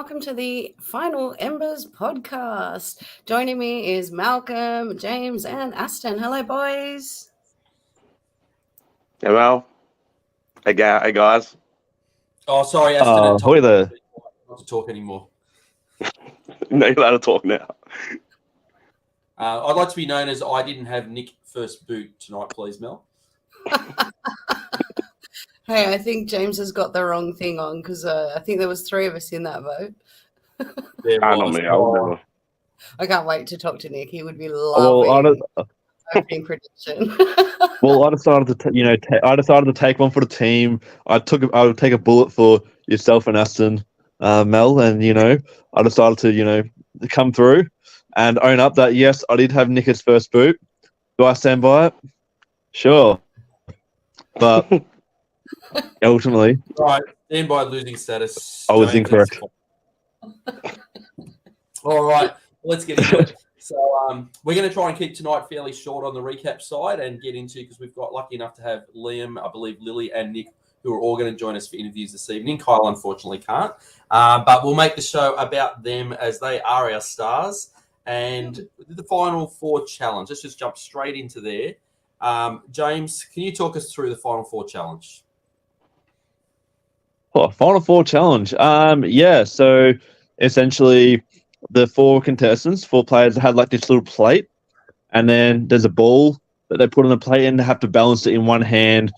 welcome to the Final Embers Podcast. Joining me is Malcolm, James, and Aston. Hello, boys. Hey, Mel. Hey, guys. Oh, sorry, Aston and Tom. Hi there. Not to talk anymore. No, you're allowed to talk now. I'd like to be known as I didn't have Nick first boot tonight, please, Mel. Hey, I think James has got the wrong thing on because I think there was 3 of us in that vote. Not me. I would never. I can't wait to talk to Nick. He would be loving opening prediction. Well, I decided to take one for the team. I would take a bullet for yourself and Aston, Mel, and I decided to come through and own up that yes, I did have Nick's first boot. Do I stand by it? Sure, but ultimately, right, stand by losing status. I was incorrect. All right, let's get into it. So we're going to try and keep tonight fairly short on the recap side and get into, because we've got lucky enough to have Liam, I believe Lily and Nick, who are all going to join us for interviews this evening. Kyle unfortunately can't, but we'll make the show about them as they are our stars. And the Final Four challenge, let's just jump straight into there. James, can you talk us through the Final Four challenge? Oh, Final Four challenge. So essentially the 4 contestants, 4 players had like this little plate, and then there's a ball that they put on the plate and they have to balance it in one hand,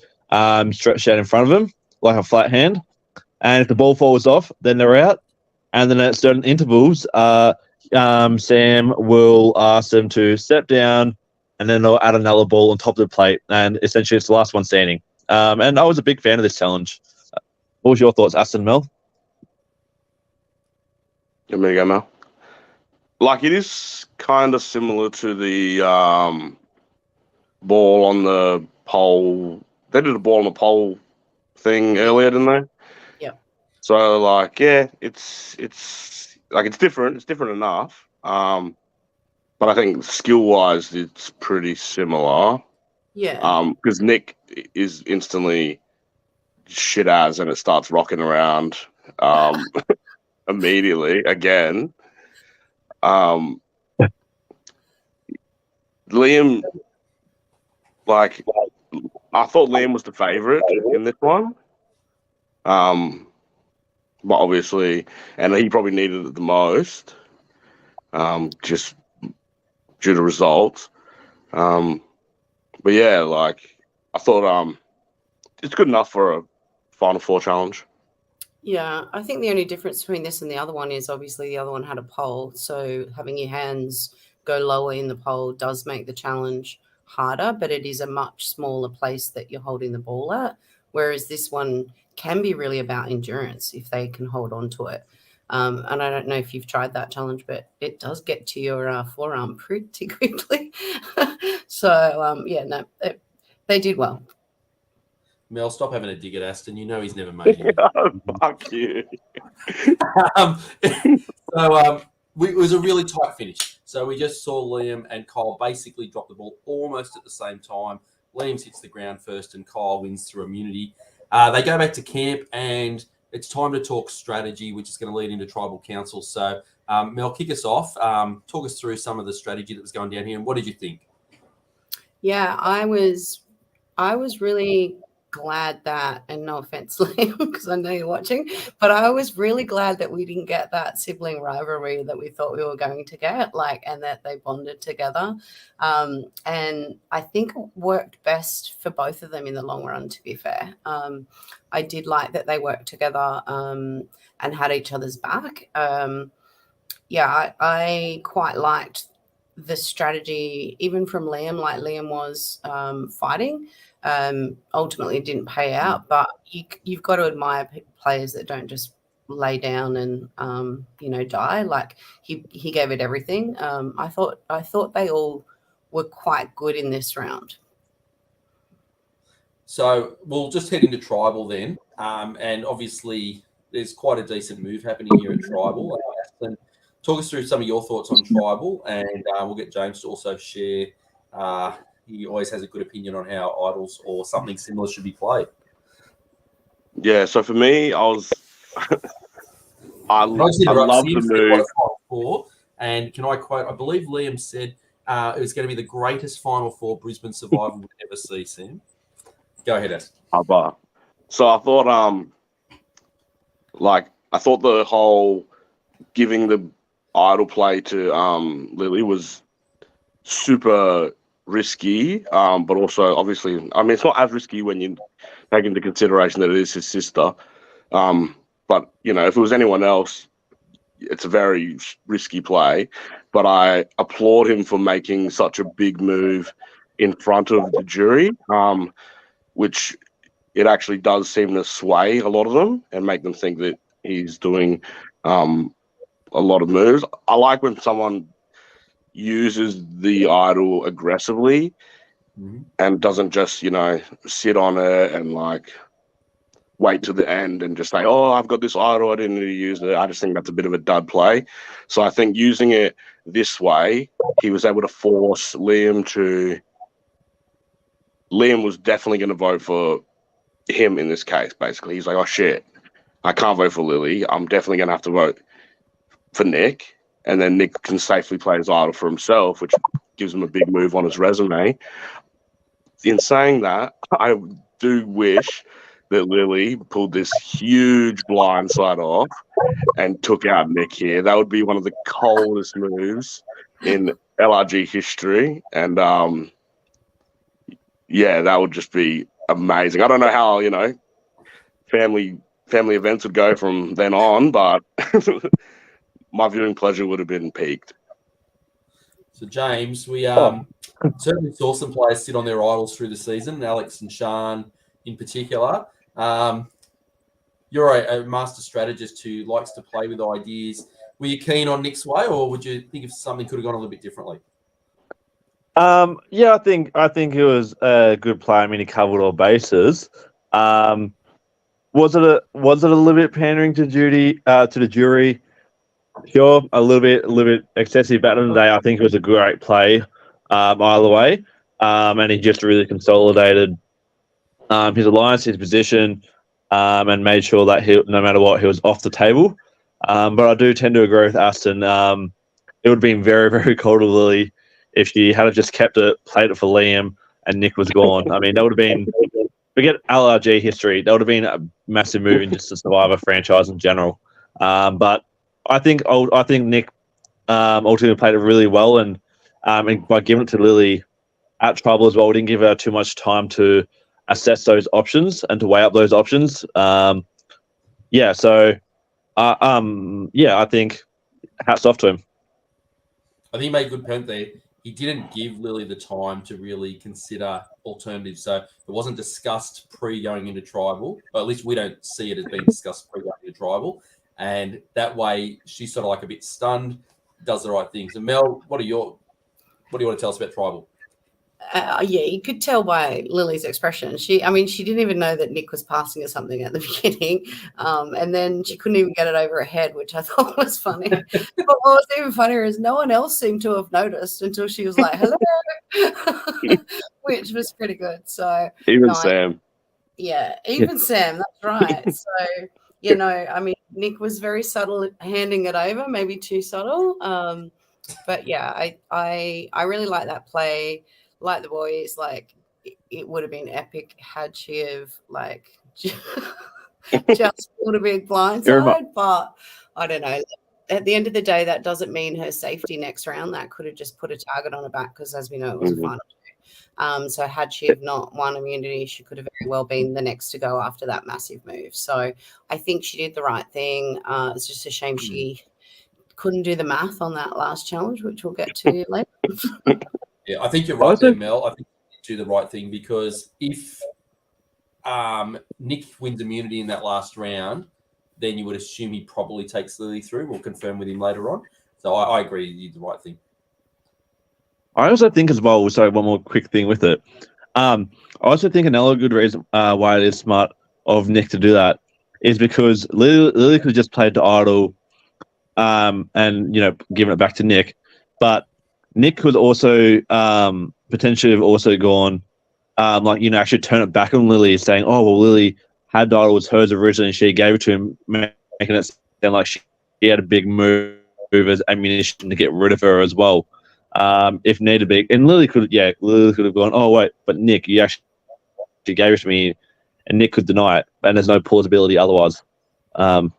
stretched out in front of them, like a flat hand. And if the ball falls off, then they're out. And then at certain intervals, Sam will ask them to step down, and then they'll add another ball on top of the plate. And essentially it's the last one standing. And I was a big fan of this challenge. What was your thoughts, Aston, Mel? You want me to go, Mel? Like, it is kind of similar to the ball on the pole. They did a ball on the pole thing earlier, didn't they? Yeah. So, like, yeah, it's different. It's different enough. But I think skill-wise, it's pretty similar. Yeah. Because Nick is instantly shit as, and it starts rocking around immediately again. Liam, like, I thought Liam was the favourite in this one. But obviously, and he probably needed it the most, just due to results. But yeah, like, I thought it's good enough for a Final Four challenge. Yeah, I think the only difference between this and the other one is obviously the other one had a pole. So having your hands go lower in the pole does make the challenge harder, but it is a much smaller place that you're holding the ball at. Whereas this one can be really about endurance if they can hold on to it. And I don't know if you've tried that challenge, but it does get to your forearm pretty quickly. So, they did well. Mel, stop having a dig at Aston. You know he's never made you. Fuck you. It was a really tight finish. So we just saw Liam and Kyle basically drop the ball almost at the same time. Liam hits the ground first and Kyle wins through immunity. They go back to camp and it's time to talk strategy, which is going to lead into tribal council. So, Mel, kick us off. Talk us through some of the strategy that was going down here, and what did you think? Yeah, I was really glad that, and no offense, Liam, because I know you're watching, but I was really glad that we didn't get that sibling rivalry that we thought we were going to get, and that they bonded together. And I think it worked best for both of them in the long run, to be fair. I did like that they worked together and had each other's back. I quite liked the strategy, even from Liam. Like, Liam was fighting. Ultimately, it didn't pay out, but you've got to admire players that don't just lay down and die. Like, he gave it everything. I thought they all were quite good in this round. So we'll just head into tribal then, and obviously there's quite a decent move happening here at tribal. Aston, talk us through some of your thoughts on tribal, and we'll get James to also share. He always has a good opinion on how idols or something similar should be played. Yeah, so for me, I was I love the move. Four, and can I quote? I believe Liam said it was going to be the greatest Final Four Brisbane Survivor we'll ever see. Sam, go ahead, Ash. So I thought, I thought the whole giving the idol play to Lily was super risky, but also obviously, I mean, it's not as risky when you take into consideration that it is his sister. But you know, if it was anyone else, it's a very risky play. But I applaud him for making such a big move in front of the jury, which it actually does seem to sway a lot of them and make them think that he's doing a lot of moves. I like when someone uses the idol aggressively and doesn't just, you know, sit on it and like wait to the end and just say, oh, I've got this idol, I didn't need to use it. I just think that's a bit of a dud play. So I think using it this way, he was able to force Liam was definitely going to vote for him in this case, basically. He's like, oh, shit, I can't vote for Lily. I'm definitely going to have to vote for Nick. And then Nick can safely play his idol for himself, which gives him a big move on his resume. In saying that, I do wish that Lily pulled this huge blindside off and took out Nick here. That would be one of the coldest moves in LRG history. And, yeah, that would just be amazing. I don't know how, you know, family events would go from then on, but my viewing pleasure would have been peaked. So, James, we certainly saw some players sit on their idols through the season, Alex and Sean in particular. You're a master strategist who likes to play with ideas. Were you keen on Nick's way, or would you think if something could have gone a little bit differently? Yeah, I think it was a good play. I mean, he covered all bases. Was it a little bit pandering to the jury? Sure, a little bit excessive. But at the end of the day, I think it was a great play either way, and he just really consolidated his alliance, his position, and made sure that no matter what, he was off the table. But I do tend to agree with Aston. It would have been very, very cold of Lily if she had just played it for Liam and Nick was gone. I mean, that would have been, forget LRG history, that would have been a massive move in just the Survivor franchise in general. But I think Nick ultimately played it really well, and by giving it to Lily at trouble as well, we didn't give her too much time to assess those options and to weigh up those options. I think hats off to him. I think he made a good point there. He didn't give Lily the time to really consider alternatives. So it wasn't discussed pre-going into tribal, or at least we don't see it as being discussed pre-going into tribal. And that way she's sort of like a bit stunned, does the right things. And Mel, what do you want to tell us about tribal? Yeah, you could tell by Lily's expression. She didn't even know that Nick was passing her something at the beginning, and then she couldn't even get it over her head, which I thought was funny. But what was even funnier is no one else seemed to have noticed until she was like, "Hello," which was pretty good. So even Sam, Sam. That's right. So Nick was very subtle handing it over, maybe too subtle. But yeah, I really like that play. Like the boys, like it would have been epic had she have like just pulled a big blindside. But I don't know. At the end of the day, that doesn't mean her safety next round. That could have just put a target on her back because, as we know, it was a final. So had she have not won immunity, she could have very well been the next to go after that massive move. So I think she did the right thing. It's just a shame she couldn't do the math on that last challenge, which we'll get to later. Yeah, I think you're right there, Mel. I think you do the right thing because if Nick wins immunity in that last round, then you would assume he probably takes Lily through. We'll confirm with him later on. So I agree you did the right thing. I also think as well, sorry, one more quick thing with it. I also think another good reason why it is smart of Nick to do that is because Lily could have just played the idol and, given it back to Nick. But Nick could also potentially have also gone, actually turn it back on Lily, saying, oh, well, Lily had the idol, was hers originally, and she gave it to him, making it sound like she he had a big move as ammunition to get rid of her as well. If needed be. And Lily could have gone, oh, wait, but Nick, you actually gave it to me, and Nick could deny it, and there's no plausibility otherwise. We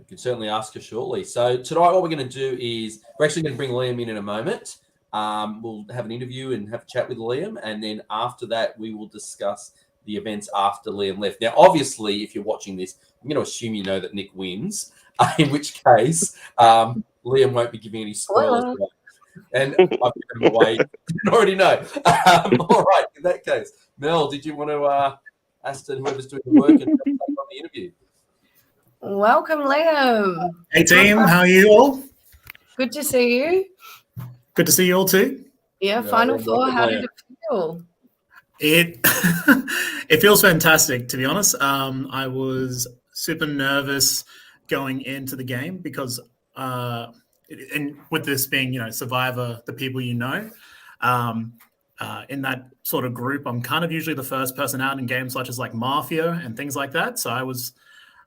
can certainly ask her shortly. So tonight what we're going to do is we're actually going to bring Liam in a moment. We'll have an interview and have a chat with Liam, and then after that we will discuss the events after Liam left. Now, obviously, if you're watching this, I'm going to assume you know that Nick wins, in which case Liam won't be giving any spoilers. And I've given him away. You already know. All right, in that case, Mel, did you want to ask whoever's doing the work and take on the interview? Welcome, Liam. Hey team, how are you all? Good to see you. Good to see you all too. Yeah, Final Four. How did it feel? It feels fantastic, to be honest. I was super nervous going into the game because, and with this being, Survivor, the people in that sort of group, I'm kind of usually the first person out in games such as like Mafia and things like that. So I was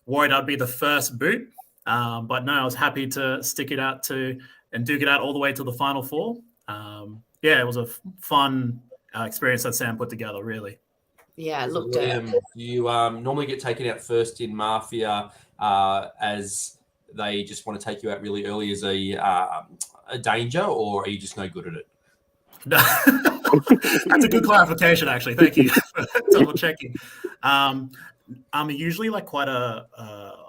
worried I'd be the first boot, but no, I was happy to stick it out and duke it out all the way to the Final Four. It was a fun experience that Sam put together, really. Yeah, it looked it. You normally get taken out first in Mafia as they just want to take you out really early as a danger, or are you just no good at it? That's a good clarification, actually. Thank you for double checking. I'm usually like quite a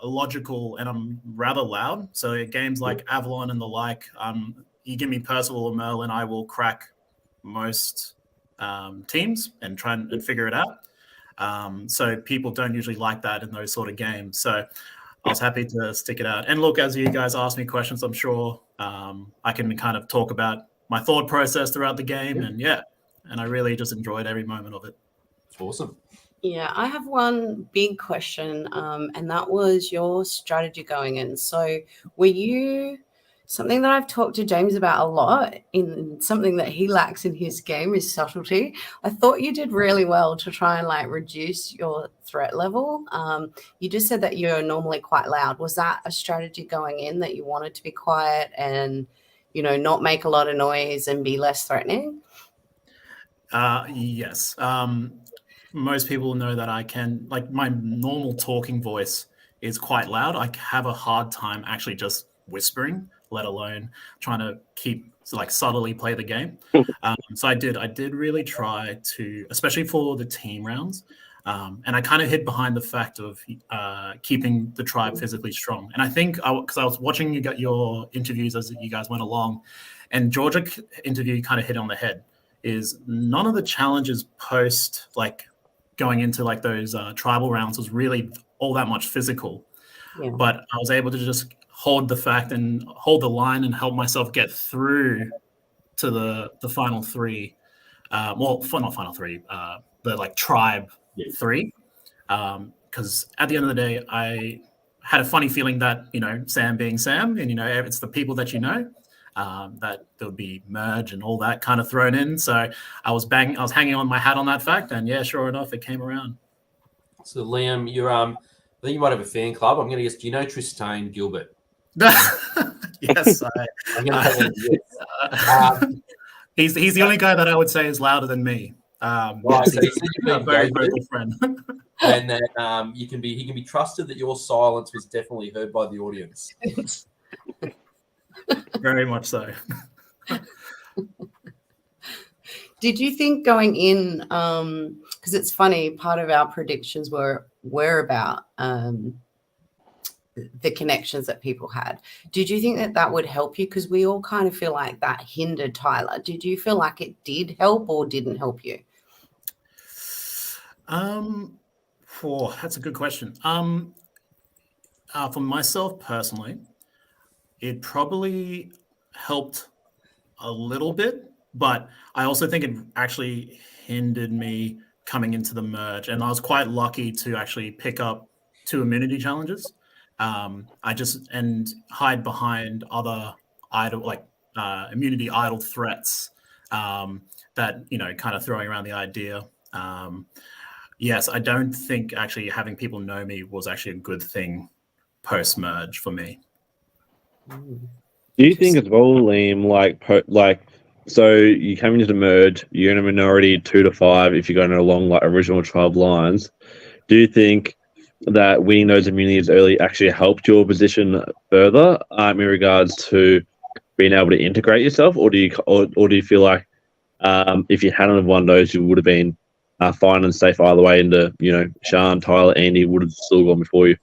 logical, and I'm rather loud. So at games like Avalon and the like, you give me Percival or Merle, and I will crack most teams and try and figure it out. So people don't usually like that in those sort of games. So I was happy to stick it out. And look, as you guys ask me questions, I'm sure I can kind of talk about my thought process throughout the game. And I really just enjoyed every moment of it. It's awesome. Yeah, I have one big question, and that was your strategy going in. So were you something that I've talked to James about a lot, in something that he lacks in his game is subtlety. I thought you did really well to try and like reduce your threat level. You just said that you're normally quite loud. Was that a strategy going in, that you wanted to be quiet and, not make a lot of noise and be less threatening? Yes. Most people know that I can, like, my normal talking voice is quite loud. I have a hard time actually just whispering, let alone trying to keep subtly play the game. So I did really try to, especially for the team rounds. And I kind of hid behind the fact of keeping the tribe physically strong. And I think because I was watching your interviews as you guys went along, and Georgia interview kind of hit on the head, is none of the challenges post going into those tribal rounds was really all that much physical. Yeah. But I was able to just hold the fact and hold the line and help myself get through to the final three. Not final three, the tribe three. Because at the end of the day, I had a funny feeling that, Sam being Sam, and, it's the people that that there would be merge and all that kind of thrown in. So I was hanging on my hat on that fact, and sure enough, it came around. So Liam, you're I think you might have a fan club. I'm going to guess. Do you know Tristan Gilbert? Yes, I'm going to yes. He's the only guy that I would say is louder than me. Right, so he's a very vocal friend, and then he can be trusted that your silence was definitely heard by the audience. Very much so. Did you think going in, because it's funny, part of our predictions were about the connections that people had. Did you think that would help you? Because we all kind of feel like that hindered Tyler. Did you feel like it did help or didn't help you? That's a good question. For myself personally, it probably helped a little bit, but I also think it actually hindered me coming into the merge. And I was quite lucky to actually pick up 2 immunity challenges. I just hide behind other immunity idle threats that, kind of throwing around the idea. Yes, I don't think actually having people know me was actually a good thing post-merge for me. Do you think as well, Liam, so you came into the merge, you're in a minority 2 to 5 if you're going along like original tribe lines. Do you think that winning those immunities early actually helped your position further in regards to being able to integrate yourself, or do you feel like if you hadn't have won those, you would have been fine and safe either way into, Sean, Tyler, Andy would have still gone before you?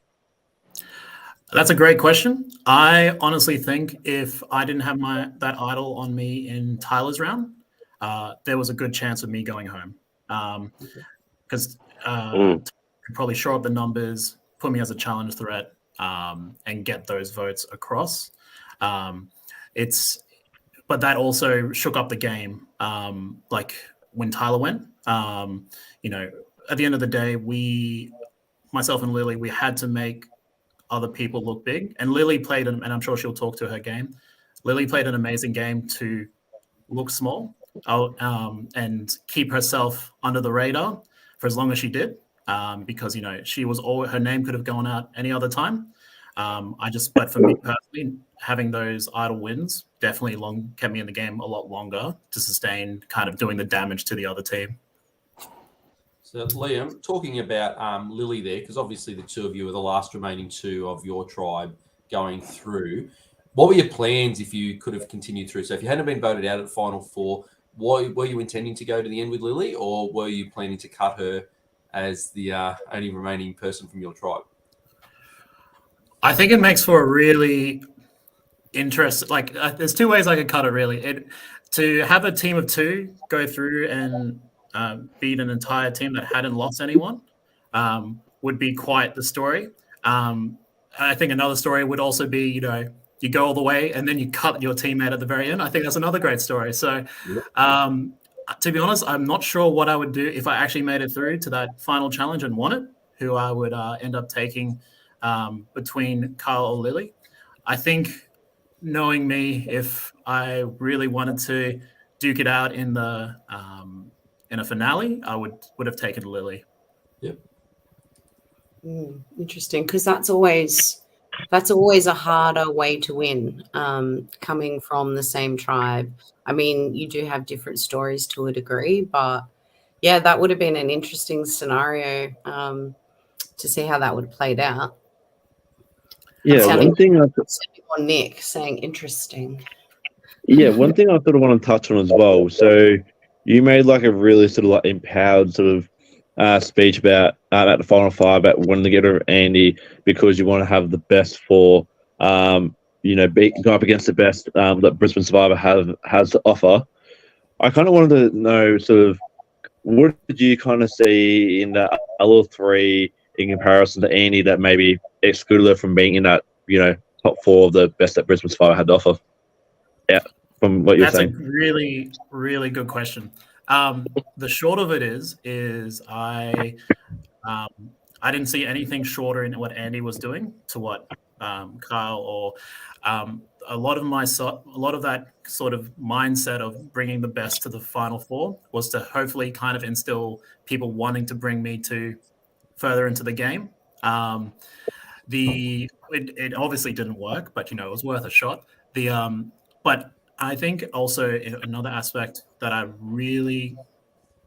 That's a great question. I honestly think if I didn't have that idol on me in Tyler's round, there was a good chance of me going home. Because could probably show up the numbers, put me as a challenge threat, and get those votes across. But that also shook up the game. Like when Tyler went, at the end of the day, myself and Lily, we had to make other people look big. And Lily played, and I'm sure she'll talk to her game. Lily played an amazing game to look small and keep herself under the radar for as long as she did. Because she was her name could have gone out any other time. But for me personally, having those idle wins definitely kept me in the game a lot longer to sustain kind of doing the damage to the other team. So Liam, talking about Lily there, because obviously the two of you are the last remaining two of your tribe going through. What were your plans if you could have continued through? So if you hadn't been voted out at Final Four, were you intending to go to the end with Lily, or were you planning to cut her as the only remaining person from your tribe? I think it makes for a really interesting, there's two ways I could cut it really. To have a team of two go through and beat an entire team that hadn't lost anyone would be quite the story. I think another story would also be, you go all the way and then you cut your teammate at the very end. I think that's another great story. So to be honest, I'm not sure what I would do if I actually made it through to that final challenge and won it, who I would end up taking between Kyle or Lily. I think knowing me, if I really wanted to duke it out in the in a finale, I would have taken Lily. Yep. Interesting, because that's always a harder way to win, coming from the same tribe. I mean, you do have different stories to a degree, but yeah, that would have been an interesting scenario to see how that would have played out. Yeah, one thing on Nick saying interesting. Yeah, one thing I sort of want to touch on as well. So you made like a really sort of like empowered sort of speech about at the Final Five about wanting to get rid of Andy because you want to have the best for go up against the best that Brisbane Survivor has to offer. I kind of wanted to know sort of what did you kind of see in the other three in comparison to Andy that maybe excluded her from being in that top four of the best that Brisbane Survivor had to offer? Yeah, from what you're saying. That's a really, really good question. The short of it is I didn't see anything shorter in what Andy was doing to what Kyle or a lot of that sort of mindset of bringing the best to the Final Four was to hopefully kind of instill people wanting to bring me to further into the game. It obviously didn't work, but it was worth a shot. But I think also another aspect that I really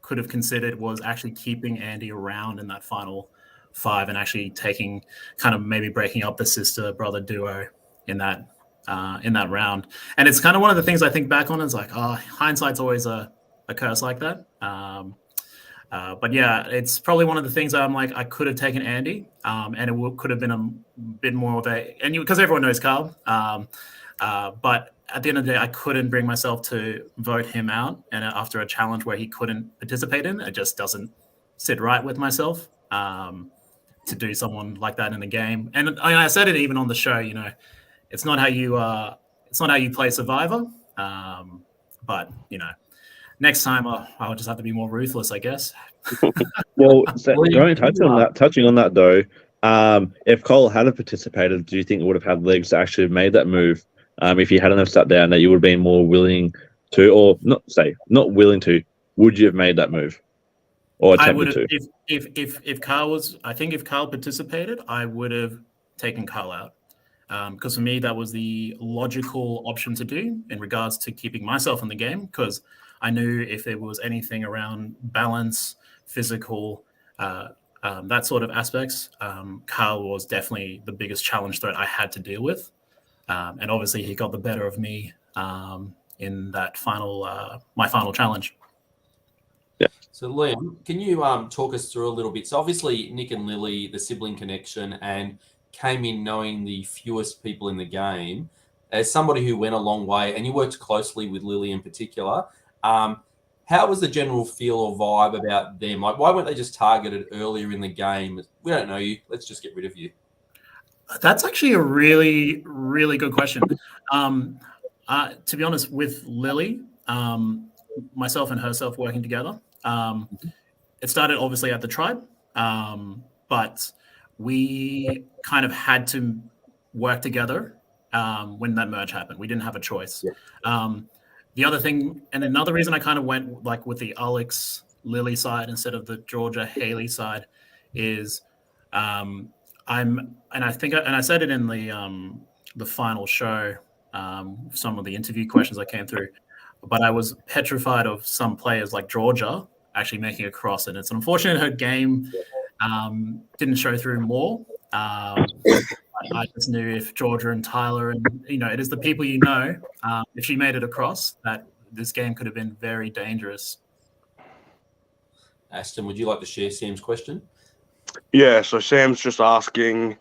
could have considered was actually keeping Andy around in that Final Five and actually taking kind of maybe breaking up the sister-brother duo in that round. And it's kind of one of the things I think back on is like, hindsight's always a curse like that. But yeah, it's probably one of the things that I'm like, I could have taken Andy, and it could have been a bit more of because everyone knows Carl. But at the end of the day, I couldn't bring myself to vote him out. And after a challenge where he couldn't participate in, it just doesn't sit right with myself to do someone like that in the game. And I said it even on the show, it's not how you play Survivor. But next time I'll just have to be more ruthless, I guess. Well, touching on that though, if Cole hadn't participated, do you think it would have had legs to actually have made that move? If you hadn't have sat down, that you would have been more willing to, or not willing to, would you have made that move or attempted to? If Carl participated, I would have taking Carl out. Because for me, that was the logical option to do in regards to keeping myself in the game, because I knew if there was anything around balance, physical, that sort of aspects, Carl was definitely the biggest challenge threat I had to deal with. And obviously he got the better of me in that my final challenge. Yeah. So Liam, can you talk us through a little bit? So obviously Nick and Lily, the sibling connection, and came in knowing the fewest people in the game. As somebody who went a long way, and you worked closely with Lily in particular, how was the general feel or vibe about them? Like, why weren't they just targeted earlier in the game? We don't know you. Let's just get rid of you. That's actually a really, really good question. To be honest, with Lily, myself and herself working together, it started obviously at the tribe, but we kind of had to work together when that merge happened. We didn't have a choice. Yeah. The other thing, and another reason I kind of went like with the Alex Lily side instead of the Georgia Haley side is I said it in the final show, some of the interview questions that came through, but I was petrified of some players like Georgia actually making a cross, and it's unfortunate her game didn't show through more. I just knew if Georgia and Tyler, and it is the people if she made it across, that this game could have been very dangerous. Aston, would you like to share Sam's question? Yeah, so Sam's just asking,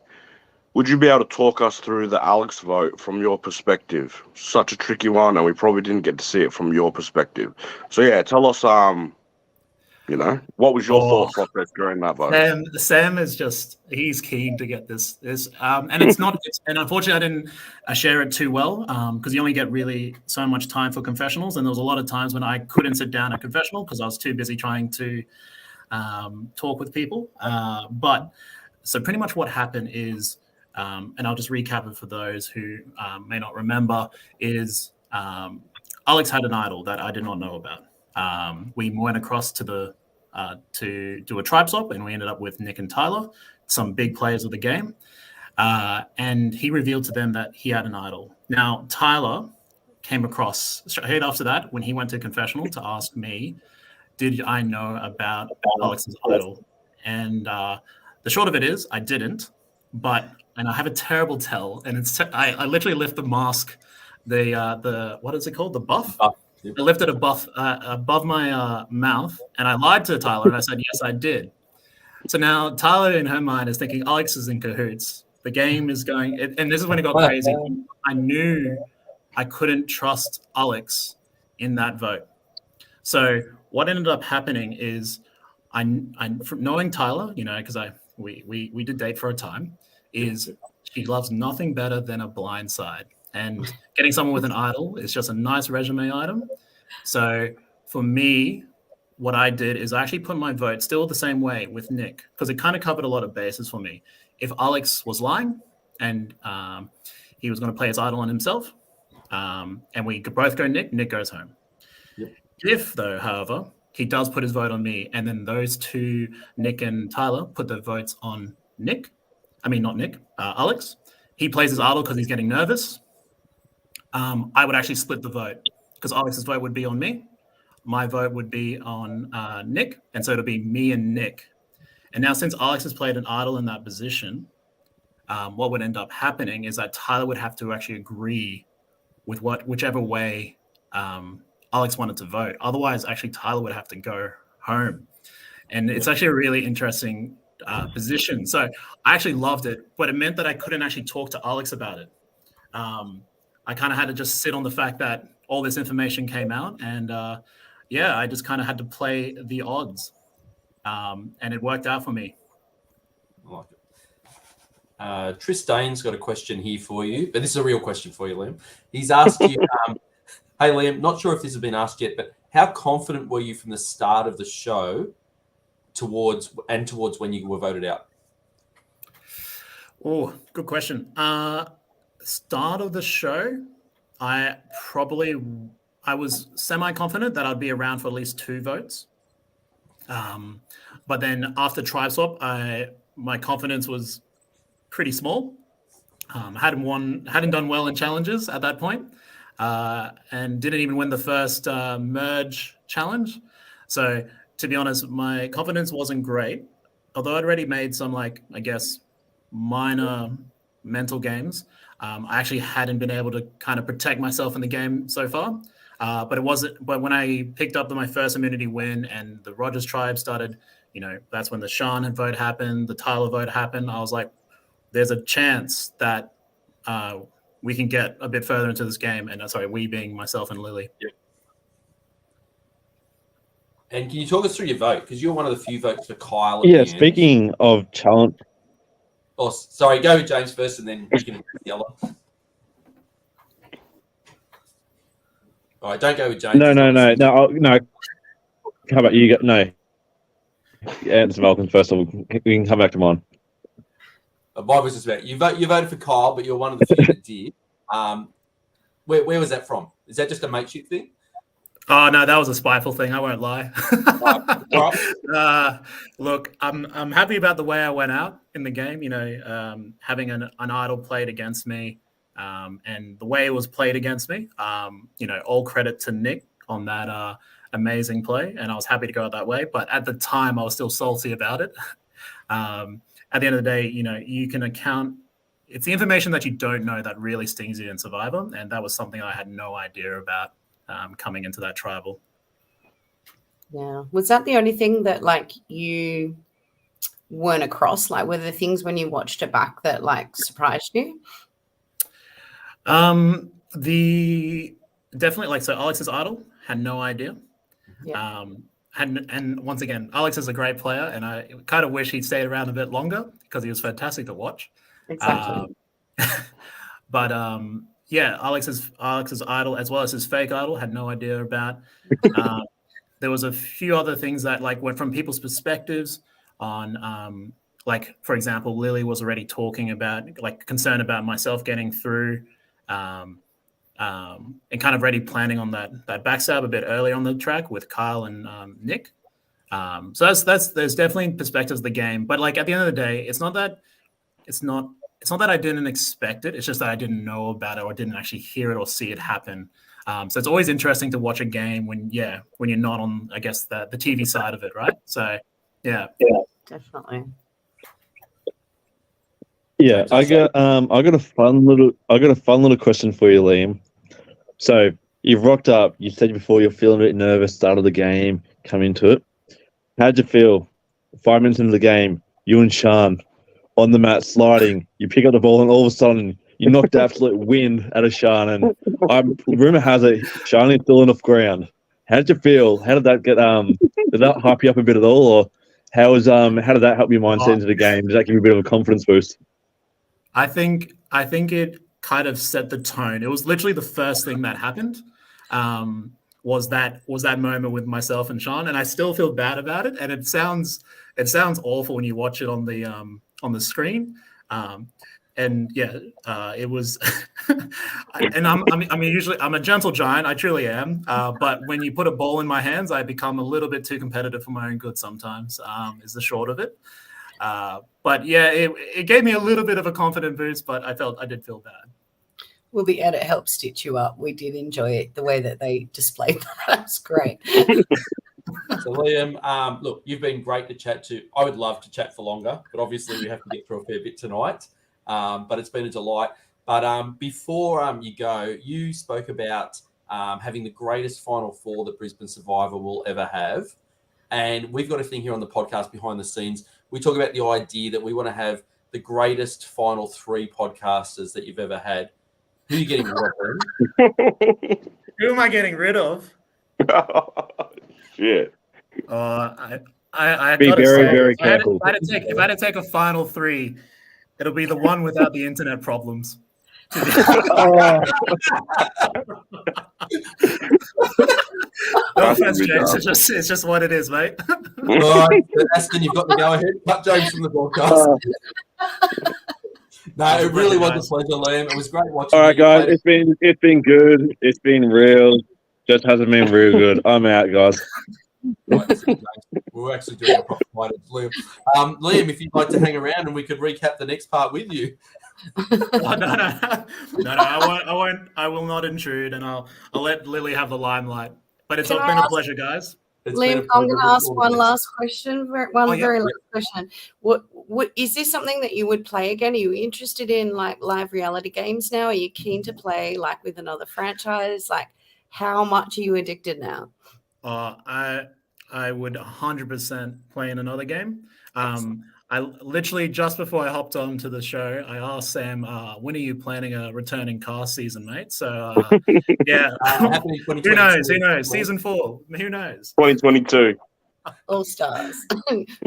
would you be able to talk us through the Alex vote from your perspective? Such a tricky one, and we probably didn't get to see it from your perspective. So yeah, tell us, what was your thought process during that vote? Sam is he's keen to get this, and it's not, and unfortunately I didn't share it too well, because you only get really so much time for confessionals, and there was a lot of times when I couldn't sit down at confessional because I was too busy trying to talk with people. But so pretty much what happened is, and I'll just recap it for those who may not remember, is Alex had an idol that I did not know about. We went across to do a tribe swap, and we ended up with Nick and Tyler, some big players of the game. And he revealed to them that he had an idol. Now, Tyler came across straight after that when he went to confessional to ask me, did I know about Alex's idol? And the short of it is, I didn't. And I have a terrible tell, and I literally lift the mask, the what is it called, the buff? I lifted a buff above my mouth, and I lied to Tyler, and I said, yes, I did. So now Tyler, in her mind, is thinking Alex is in cahoots. The game is going, and this is when it got crazy. I knew I couldn't trust Alex in that vote. So what ended up happening is, from knowing Tyler, because we did date for a time, is she loves nothing better than a blind side. And getting someone with an idol is just a nice resume item. So for me, what I did is I actually put my vote still the same way with Nick, because it kind of covered a lot of bases for me. If Alex was lying and he was going to play his idol on himself, and we could both go Nick goes home. Yep. If, though, however, he does put his vote on me, and then those two, Nick and Tyler, put their votes on Alex, he plays his idol because he's getting nervous. I would actually split the vote, because Alex's vote would be on me. My vote would be on Nick, and so it'll be me and Nick. And now, since Alex has played an idol in that position, what would end up happening is that Tyler would have to actually agree with whichever way Alex wanted to vote. Otherwise, actually, Tyler would have to go home. And it's actually a really interesting position. So I actually loved it, but it meant that I couldn't actually talk to Alex about it. I kind of had to just sit on the fact that all this information came out, and I just kind of had to play the odds, and it worked out for me. I like it. Tristane's got a question here for you, but this is a real question for you, Liam. He's asked you, hey, Liam, not sure if this has been asked yet, but how confident were you from the start of the show towards when you were voted out? Oh, good question. Start of the show, I was semi-confident that I'd be around for at least 2 votes. But then after tribe swap, my confidence was pretty small. Hadn't done well in challenges at that point, and didn't even win the first merge challenge. So to be honest, my confidence wasn't great. Although I'd already made some, like, I guess, minor mental games, I actually hadn't been able to kind of protect myself in the game so far. But when I picked up my first immunity win and the Rogers tribe started, that's when the Sean vote happened, the Tyler vote happened. I was like, there's a chance that we can get a bit further into this game. And we being myself and Lily. Yep. And can you talk us through your vote? Because you're one of the few votes for Kyle. Yeah, speaking of challenge. Oh, sorry, go with James first and then we can the other. All right, don't go with James. No. How about you? No. Answer Malcolm first. We can come back to mine. Mine was just about you voted for Kyle, but you're one of the few that did. Where was that from? Is that just a mateship thing? Oh no, that was a spiteful thing. I won't lie. Right. Look, I'm happy about the way I went out in the game. Having an idol played against me, and the way it was played against me. All credit to Nick on that amazing play, and I was happy to go out that way. But at the time, I was still salty about it. At the end of the day, you can account. It's the information that you don't know that really stings you in Survivor, and that was something I had no idea about. Coming into that tribal. Yeah. Was that the only thing that you weren't across? Were there things when you watched it back that surprised you? Definitely so Alex's idol had no idea. Yeah. And once again, Alex is a great player, and I kind of wish he'd stayed around a bit longer because he was fantastic to watch. Exactly. But yeah, Alex's idol as well as his fake idol had no idea about. There was a few other things that went from people's perspectives on, for example, Lily was already talking about concern about myself getting through, and kind of already planning on that backstab a bit earlier on the track with Kyle and Nick. So there's definitely perspectives of the game, but at the end of the day, it's not that I didn't expect it. It's just that I didn't know about it or didn't actually hear it or see it happen. So it's always interesting to watch a game when you're not on, I guess, the TV side of it, right? So, yeah. Definitely. Yeah, I got a fun little question for you, Liam. So you've rocked up. You said before you're feeling a bit nervous. Start of the game, come into it. How'd you feel? 5 minutes into the game, you and Sean on the mat sliding, you pick up the ball, and all of a sudden you knocked the absolute wind out of Sean. And rumor has it Sean is still enough ground. How did you feel? How did that get? Did that hype you up a bit at all, or how did that help your mindset into the game? Does that give you a bit of a confidence boost? I think it kind of set the tone. It was literally the first thing that happened. Was that moment with myself and Sean, and I still feel bad about it. And it sounds awful when you watch it on the screen. And yeah, it was. And I'm a gentle giant. I truly am. But when you put a ball in my hands, I become a little bit too competitive for my own good sometimes. Is the short of it. But yeah, it gave me a little bit of a confident boost, but I did feel bad. Well, the edit helped stitch you up. We did enjoy it, the way that they displayed that. That's great. So, Liam, look, you've been great to chat to. I would love to chat for longer, but obviously we have to get through a fair bit tonight. But it's been a delight. But before you go, you spoke about having the greatest Final Four that Brisbane Survivor will ever have. And we've got a thing here on the podcast behind the scenes. We talk about the idea that we want to have the greatest Final Three podcasters that you've ever had. Who are you getting rid of? Who am I getting rid of? Shit. I Be gotta very, say, very careful. If I had to take a final three, it'll be the one without the internet problems. No offense, James. It's just what it is, mate. All right, Aston, you've got to go ahead. Cut James from the broadcast. No, it really was a pleasure, Liam. It was great watching. All right, guys, it's been good. It's been real. Just hasn't been real good. I'm out, guys. We're actually doing a proper fight, Liam. Liam, if you'd like to hang around and we could recap the next part with you. Oh, no, I will not intrude, and I'll let Lily have the limelight. But it's Can been I a ask- pleasure, guys. It's been Liam, a I'm pleasure. going to Look ask forward one to this. last question. One Oh, yeah. very last question. What is this something that you would play again? Are you interested in like live reality games now? Are you keen to play like with another franchise? Like, how much are you addicted now? I would 100% play in another game. I literally, just before I hopped onto the show, I asked Sam, when are you planning a returning cast season, mate? So, yeah. Happening in Who knows? 2022. Season 4. Who knows? 2022. All stars.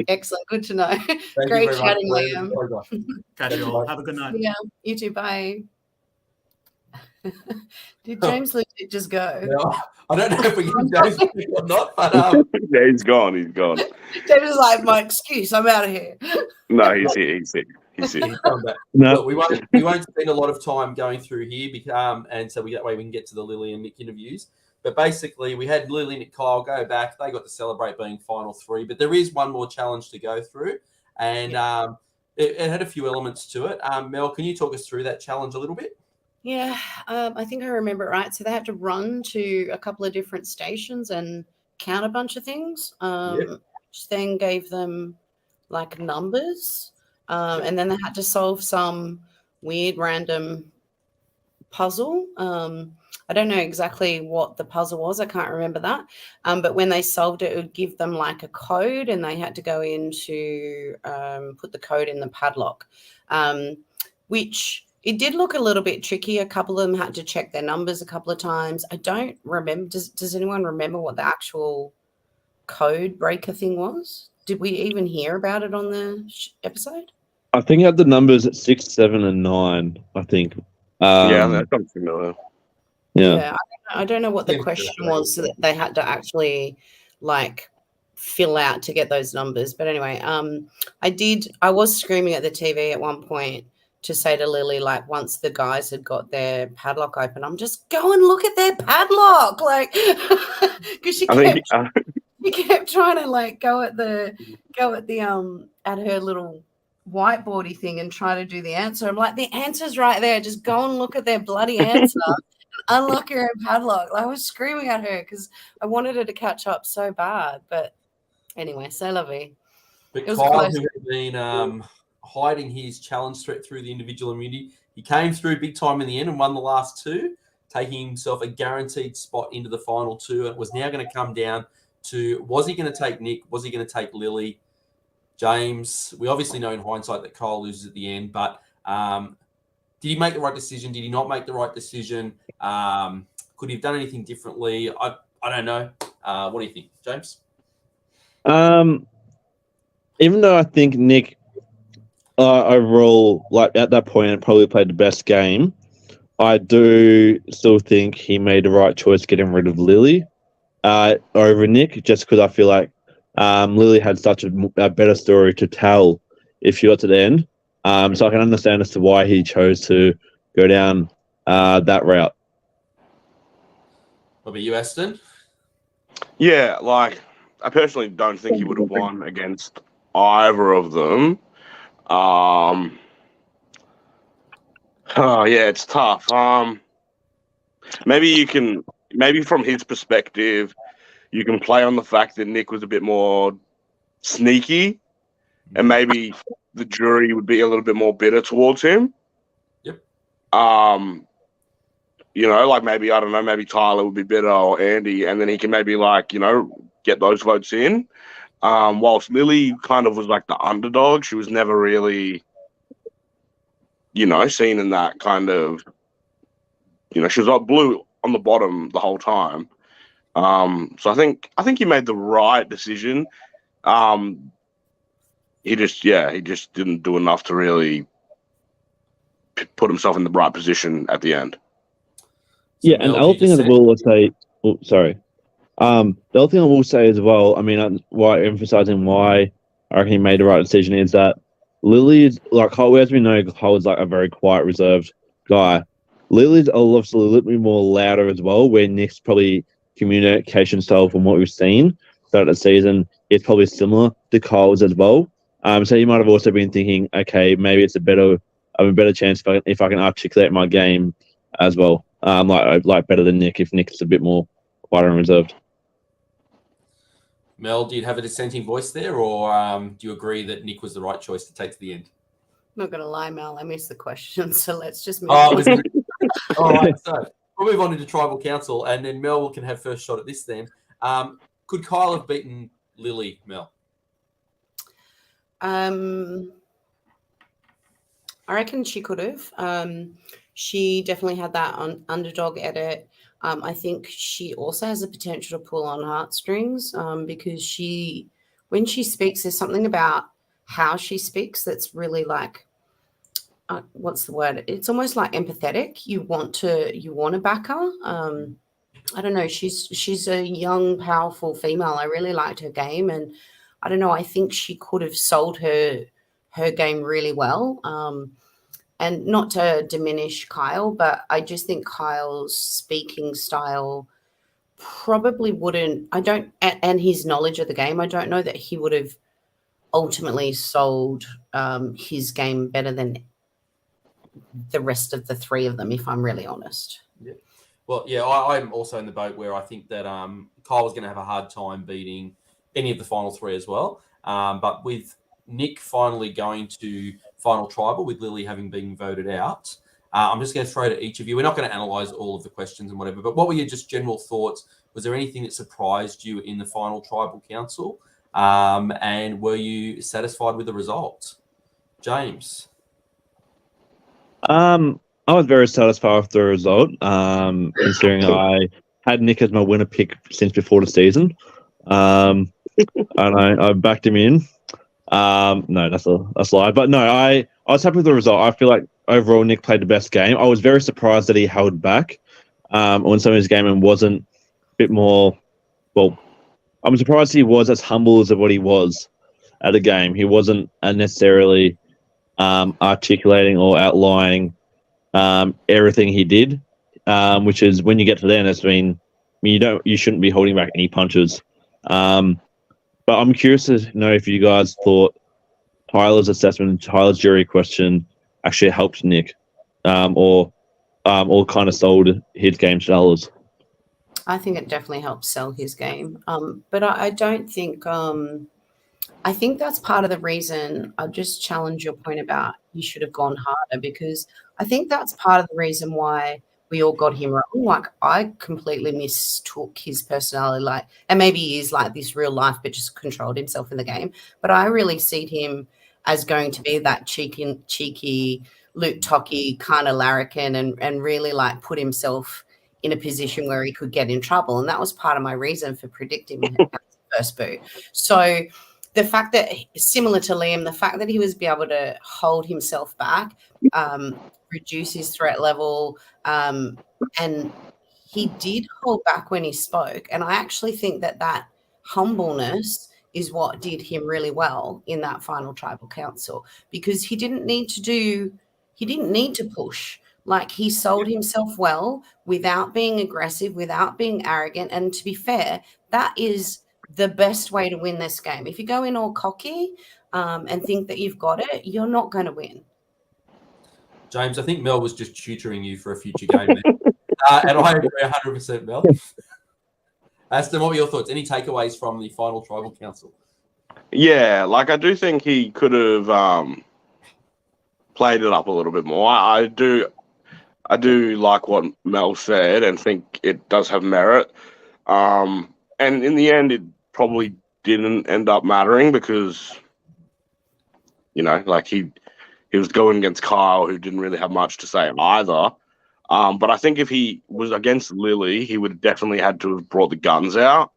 Excellent. Good to know. Thank you Great very chatting, much. Liam. Catch you all. Have a good night. Yeah. You too. Bye. Did James legit just go? Yeah, I don't know if we can James or not, but Yeah, he's gone. He's gone. James is like, my excuse. I'm out of here. No, he's here. He's here. He's here. he's come back. No. Look, we won't spend a lot of time going through here, and so that way we can get to the Lily and Nick interviews. But basically, we had Lily, Nick, Kyle go back. They got to celebrate being final 3, but there is one more challenge to go through, and it had a few elements to it. Mel, can you talk us through that challenge a little bit? Yeah, I think I remember it right. So they had to run to a couple of different stations and count a bunch of things, which then gave them like numbers. And then they had to solve some weird random puzzle. I don't know exactly what the puzzle was. I can't remember that. But when they solved it, it would give them like a code, and they had to go in to put the code in the padlock, which it did look a little bit tricky. A couple of them had to check their numbers a couple of times. I don't remember. Does anyone remember what the actual code breaker thing was? Did we even hear about it on the episode? I think it had the numbers at 6, 7, and 9. I think. Yeah, that sounds familiar. Yeah. I don't know what the question was that they had to actually like fill out to get those numbers. But anyway, I was screaming at the TV at one point to say to Lily, like, once the guys had got their padlock open, I'm just go and look at their padlock, like, because she kept trying to like go at the at her little whiteboardy thing and try to do the answer. I'm like, the answer's right there. Just go and look at their bloody answer. Unlock your own padlock. I was screaming at her because I wanted her to catch up so bad. But anyway, c'est la vie. But Kyle, who had been hiding his challenge threat through the individual immunity, he came through big time in the end and won the last 2, taking himself a guaranteed spot into the final 2. It was now going to come down to, was he going to take Nick? Was he going to take Lily? James, we obviously know in hindsight that Kyle loses at the end, but did he make the right decision? Did he not make the right decision? Could he have done anything differently? I don't know. What do you think, James? Even though I think Nick overall, like at that point, probably played the best game, I do still think he made the right choice getting rid of Lily over Nick, just because I feel like Lily had such a better story to tell if she got to the end. So I can understand as to why he chose to go down that route. What about you, Aston? Yeah, like, I personally don't think he would have won against either of them. Oh, yeah, it's tough. Maybe from his perspective, you can play on the fact that Nick was a bit more sneaky, and maybe the jury would be a little bit more bitter towards him. Yep. You know, like maybe, I don't know, maybe Tyler would be bitter or Andy, and then he can maybe like, you know, get those votes in. Whilst Lily kind of was like the underdog, she was never really, you know, seen in that kind of, you know, she was like blue on the bottom the whole time. So I think he made the right decision. He just didn't do enough to really put himself in the right position at the end. Yeah, and the other thing I will say, the other thing I will say as well, I mean, emphasizing why I reckon he made the right decision is that Lily is, like, as we know, Kyle is like a very quiet, reserved guy. Lily's obviously a little bit more louder as well, where Nick's probably communication style from what we've seen throughout the season is probably similar to Kyle's as well. So you might have also been thinking, okay, maybe it's a better have a better chance if I can articulate my game as well. Like better than Nick if Nick's a bit more quiet and reserved. Mel, do you have a dissenting voice there, or do you agree that Nick was the right choice to take to the end? I'm not going to lie, Mel. I missed the question, so let's just move Oh, on. all right, so we'll move on into Tribal Council, and then Mel can have first shot at this then. Could Kyle have beaten Lily, Mel? I reckon she could have. She definitely had that underdog edit. I think she also has the potential to pull on heartstrings because when she speaks, there's something about how she speaks that's really like, what's the word? It's almost like empathetic. You want to back her. I don't know. She's a young, powerful female. I really liked her game, and I don't know. I think she could have sold her game really well. And not to diminish Kyle, but I just think Kyle's speaking style probably wouldn't. And his knowledge of the game, I don't know that he would have ultimately sold his game better than the rest of the three of them, if I'm really honest. Yeah. Well, yeah, I'm also in the boat where I think that Kyle was going to have a hard time beating any of the final three as well. But with Nick finally going to final tribal with Lily having been voted out, I'm just going to throw to each of you. We're not going to analyze all of the questions and whatever, but what were your just general thoughts? Was there anything that surprised you in the final tribal council? And were you satisfied with the result? James? I was very satisfied with the result, considering I had Nick as my winner pick since before the season. And I backed him in. No, that's a lie. But no, I was happy with the result. I feel like overall Nick played the best game. I was very surprised that he held back on some of his game and wasn't a bit more. Well, I'm surprised he was as humble as what he was at the game. He wasn't necessarily articulating or outlining everything he did, which is when you get to the end, you shouldn't be holding back any punches. But I'm curious to know if you guys thought Tyler's assessment, Tyler's jury question actually helped Nick, or kind of sold his game to others. I think it definitely helps sell his game. But I don't think I think that's part of the reason. I'll just challenge your point about you should have gone harder, because I think that's part of the reason why we all got him wrong. Like, I completely mistook his personality, and maybe he is like this real life, but just controlled himself in the game. But I really see him as going to be that cheeky Luke Tocky kind of larrikin and really like put himself in a position where he could get in trouble. And that was part of my reason for predicting him as the first boot. So the fact that, similar to Liam, the fact that he was able to hold himself back, reduce his threat level, and he did hold back when he spoke. And I actually think that humbleness is what did him really well in that final tribal council, because he didn't need to push. Like, he sold himself well without being aggressive, without being arrogant. And to be fair, that is the best way to win this game. If you go in all cocky and think that you've got it, you're not going to win. James, I think Mel was just tutoring you for a future game. And I agree 100%, Mel. Aston, what were your thoughts? Any takeaways from the final tribal council? Yeah, like I do think he could have played it up a little bit more. I do like what Mel said and think it does have merit. And in the end, it probably didn't end up mattering because, like he was going against Kyle, who didn't really have much to say either. But I think if he was against Lily, he would have definitely had to have brought the guns out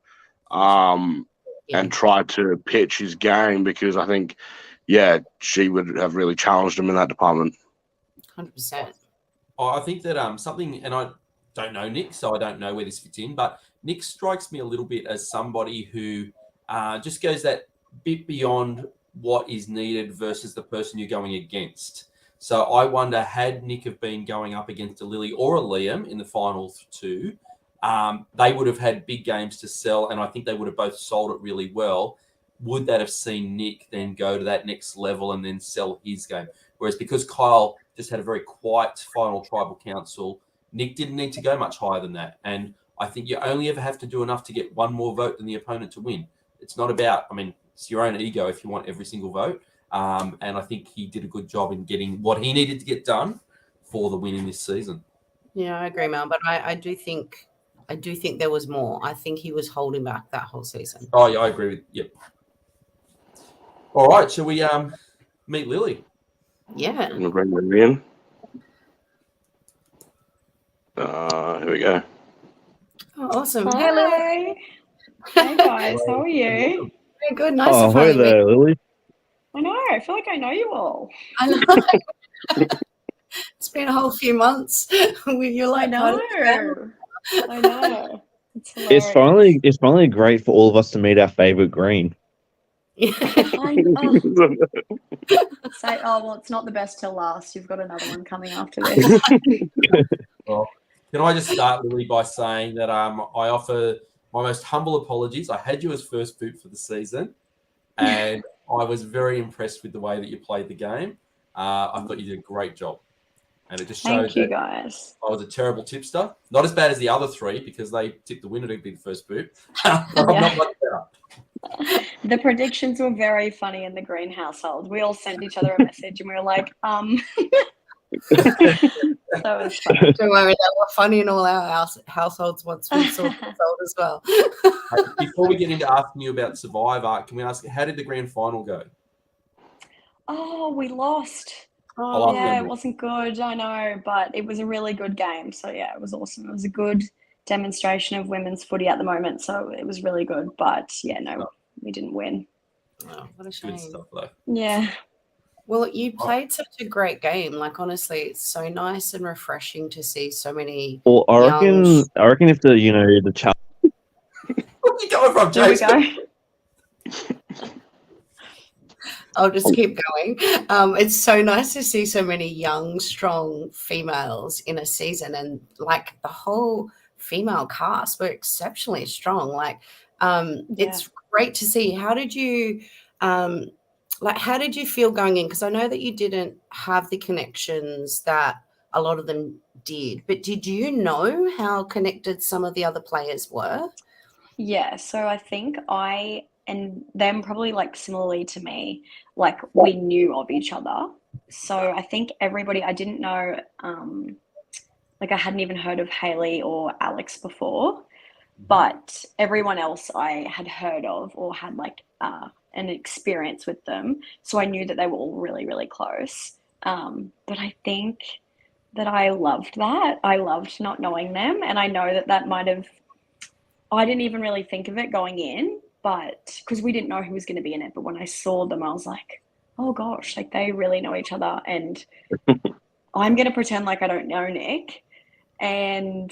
and tried to pitch his game, because I think, she would have really challenged him in that department. 100%. I think that something, and I don't know Nick, so I don't know where this fits in, but Nick strikes me a little bit as somebody who just goes that bit beyond what is needed versus the person you're going against. So I wonder, had Nick have been going up against a Lily or a Liam in the final two, they would have had big games to sell, and I think they would have both sold it really well. Would that have seen Nick then go to that next level and then sell his game? Whereas because Kyle just had a very quiet final tribal council, Nick didn't need to go much higher than that. And I think you only ever have to do enough to get one more vote than the opponent to win. It's not about, it's your own ego if you want every single vote. And I think he did a good job in getting what he needed to get done for the win in this season. Yeah, I agree, Mel. But I do think there was more. I think he was holding back that whole season. Oh, yeah, I agree with you. Yep. All right, shall we meet Lily? Yeah. I'm gonna bring them in. Here we go. Oh, awesome. Hi. Hey, Lily. Hey guys, how are you? Very good. Nice Oh, to hi finally meet. there, Lily. I know, I feel like I know you all. I know. It's been a whole few months with your I like. know. I know. It's finally great for all of us to meet our favorite green. Well, it's not the best till last. You've got another one coming after this. Well, can I just start, Lily, by saying that I offer my most humble apologies. I had you as first boot for the season, and I was very impressed with the way that you played the game. I thought you did a great job. And it just showed Thank you, that guys. I was a terrible tipster. Not as bad as the other three because they tipped the winner to be the first boot. I'm not much better. The predictions were very funny in the green household. We all sent each other a message and we were like, That was fun. Don't worry, that were funny in all our households once we saw the result as well. Before we get into asking you about Survivor, can we ask, how did the grand final go? Oh, we lost. Oh, Yeah, it wasn't good, I know, but it was a really good game. So, yeah, it was awesome. It was a good demonstration of women's footy at the moment. So, it was really good. But, yeah, no, we didn't win. Oh, what a shame. Good stuff, though. Yeah. Well, you played such a great game. Like, honestly, it's so nice and refreshing to see so many. Well, I reckon if the challenge. Where are you going from, Here we Jason? go. I'll just keep going. It's so nice to see so many young, strong females in a season, and like the whole female cast were exceptionally strong. Like, it's great to see. How did you feel going in? Because I know that you didn't have the connections that a lot of them did, but did you know how connected some of the other players were? Yeah, so I think I and them probably like similarly to me, like we knew of each other. So I think everybody, I didn't know, like I hadn't even heard of Hayley or Alex before, but everyone else I had heard of or had like an experience with them. So I knew that they were all really, really close. But I think that I loved that. I loved not knowing them. And I know that might have, I didn't even really think of it going in, but because we didn't know who was going to be in it. But when I saw them, I was like, oh gosh, like they really know each other. And I'm going to pretend like I don't know Nick. And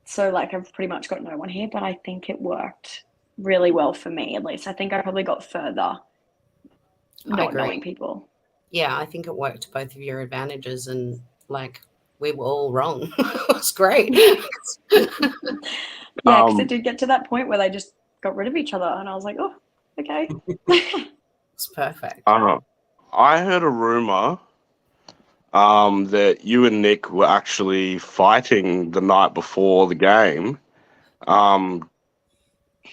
so like I've pretty much got no one here, but I think it worked really well for me, at least. I think I probably got further not knowing people. Yeah, I think it worked to both of your advantages, and like we were all wrong. It was great. Yeah, because it did get to that point where they just got rid of each other, and I was like, oh, okay. It's perfect. I heard a rumor that you and Nick were actually fighting the night before the game.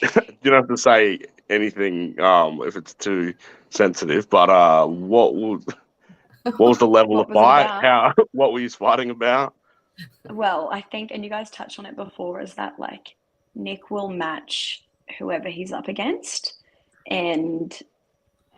You don't have to say anything if it's too sensitive, but what was the level of fight? What were you fighting about? Well, I think, and you guys touched on it before, is that like Nick will match whoever he's up against. And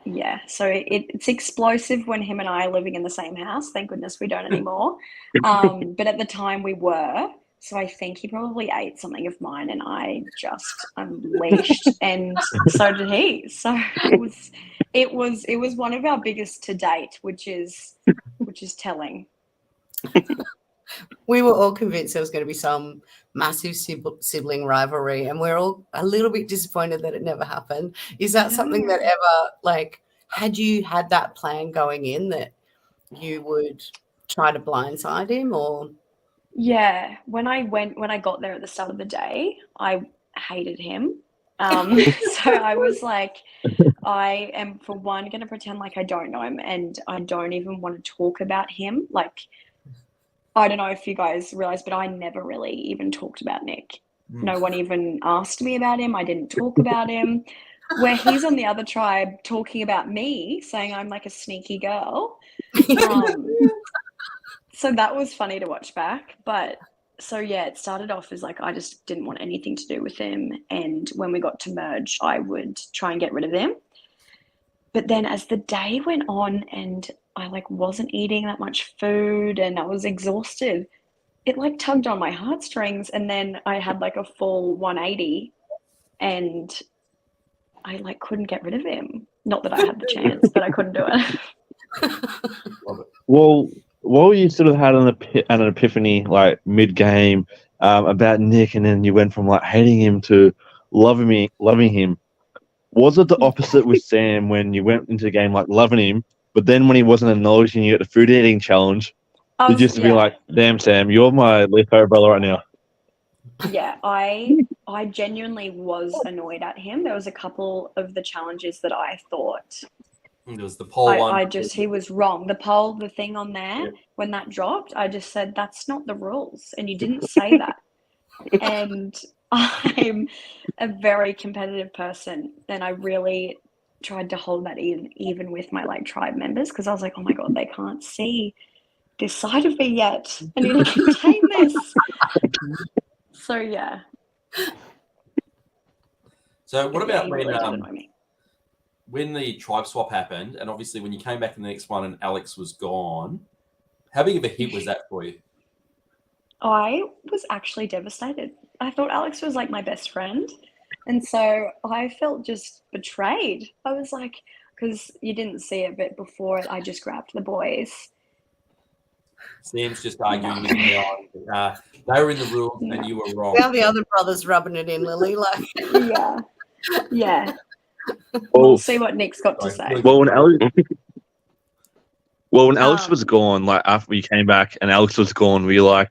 yeah, so it's explosive when him and I are living in the same house. Thank goodness we don't anymore. But at the time we were. So I think he probably ate something of mine and I just unleashed, and so did he. So it was one of our biggest to date, which is telling. We were all convinced there was going to be some massive sibling rivalry, and we're all a little bit disappointed that it never happened. Is that something that ever, like, had you had that plan going in that you would try to blindside him, or? Yeah, when I got there at the start of the day, I hated him. So I was like, I am, for one, going to pretend like I don't know him, and I don't even want to talk about him. Like, I don't know if you guys realize, but I never really even talked about Nick. No one even asked me about him. I didn't talk about him. Where he's on the other tribe talking about me, saying I'm like a sneaky girl. So that was funny to watch back. But so yeah, it started off as like I just didn't want anything to do with him. And when we got to merge, I would try and get rid of him. But then as the day went on and I like wasn't eating that much food and I was exhausted, it like tugged on my heartstrings, and then I had like a full 180 and I like couldn't get rid of him. Not that I had the chance, but I couldn't do it. Well, what you sort of had an epiphany like mid-game about Nick, and then you went from like hating him to loving him. Was it the opposite with Sam when you went into the game like loving him, but then when he wasn't acknowledging you at the food eating challenge, you just be like, "Damn, Sam, you're my least favorite brother right now." Yeah, I genuinely was annoyed at him. There was a couple of the challenges that I thought It was the poll one. he was wrong. The thing on there, when that dropped, I just said, that's not the rules. And you didn't say that. And I'm a very competitive person. And I really tried to hold that in, even with my like tribe members, because I was like, oh my God, they can't see this side of me yet. I need to contain this. So yeah. So what about really when the tribe swap happened, and obviously when you came back in the next one and Alex was gone, how big of a hit was that for you? I was actually devastated. I thought Alex was like my best friend. And so I felt just betrayed. I was like, because you didn't see it, but before I just grabbed the boys. Sam's just arguing with me on they were in the rules and you were wrong. Now the other brother's rubbing it in, Lily. Like, yeah. We'll see what Nick's got to say. Well, when Alex was gone, like after you came back and Alex was gone, we were like,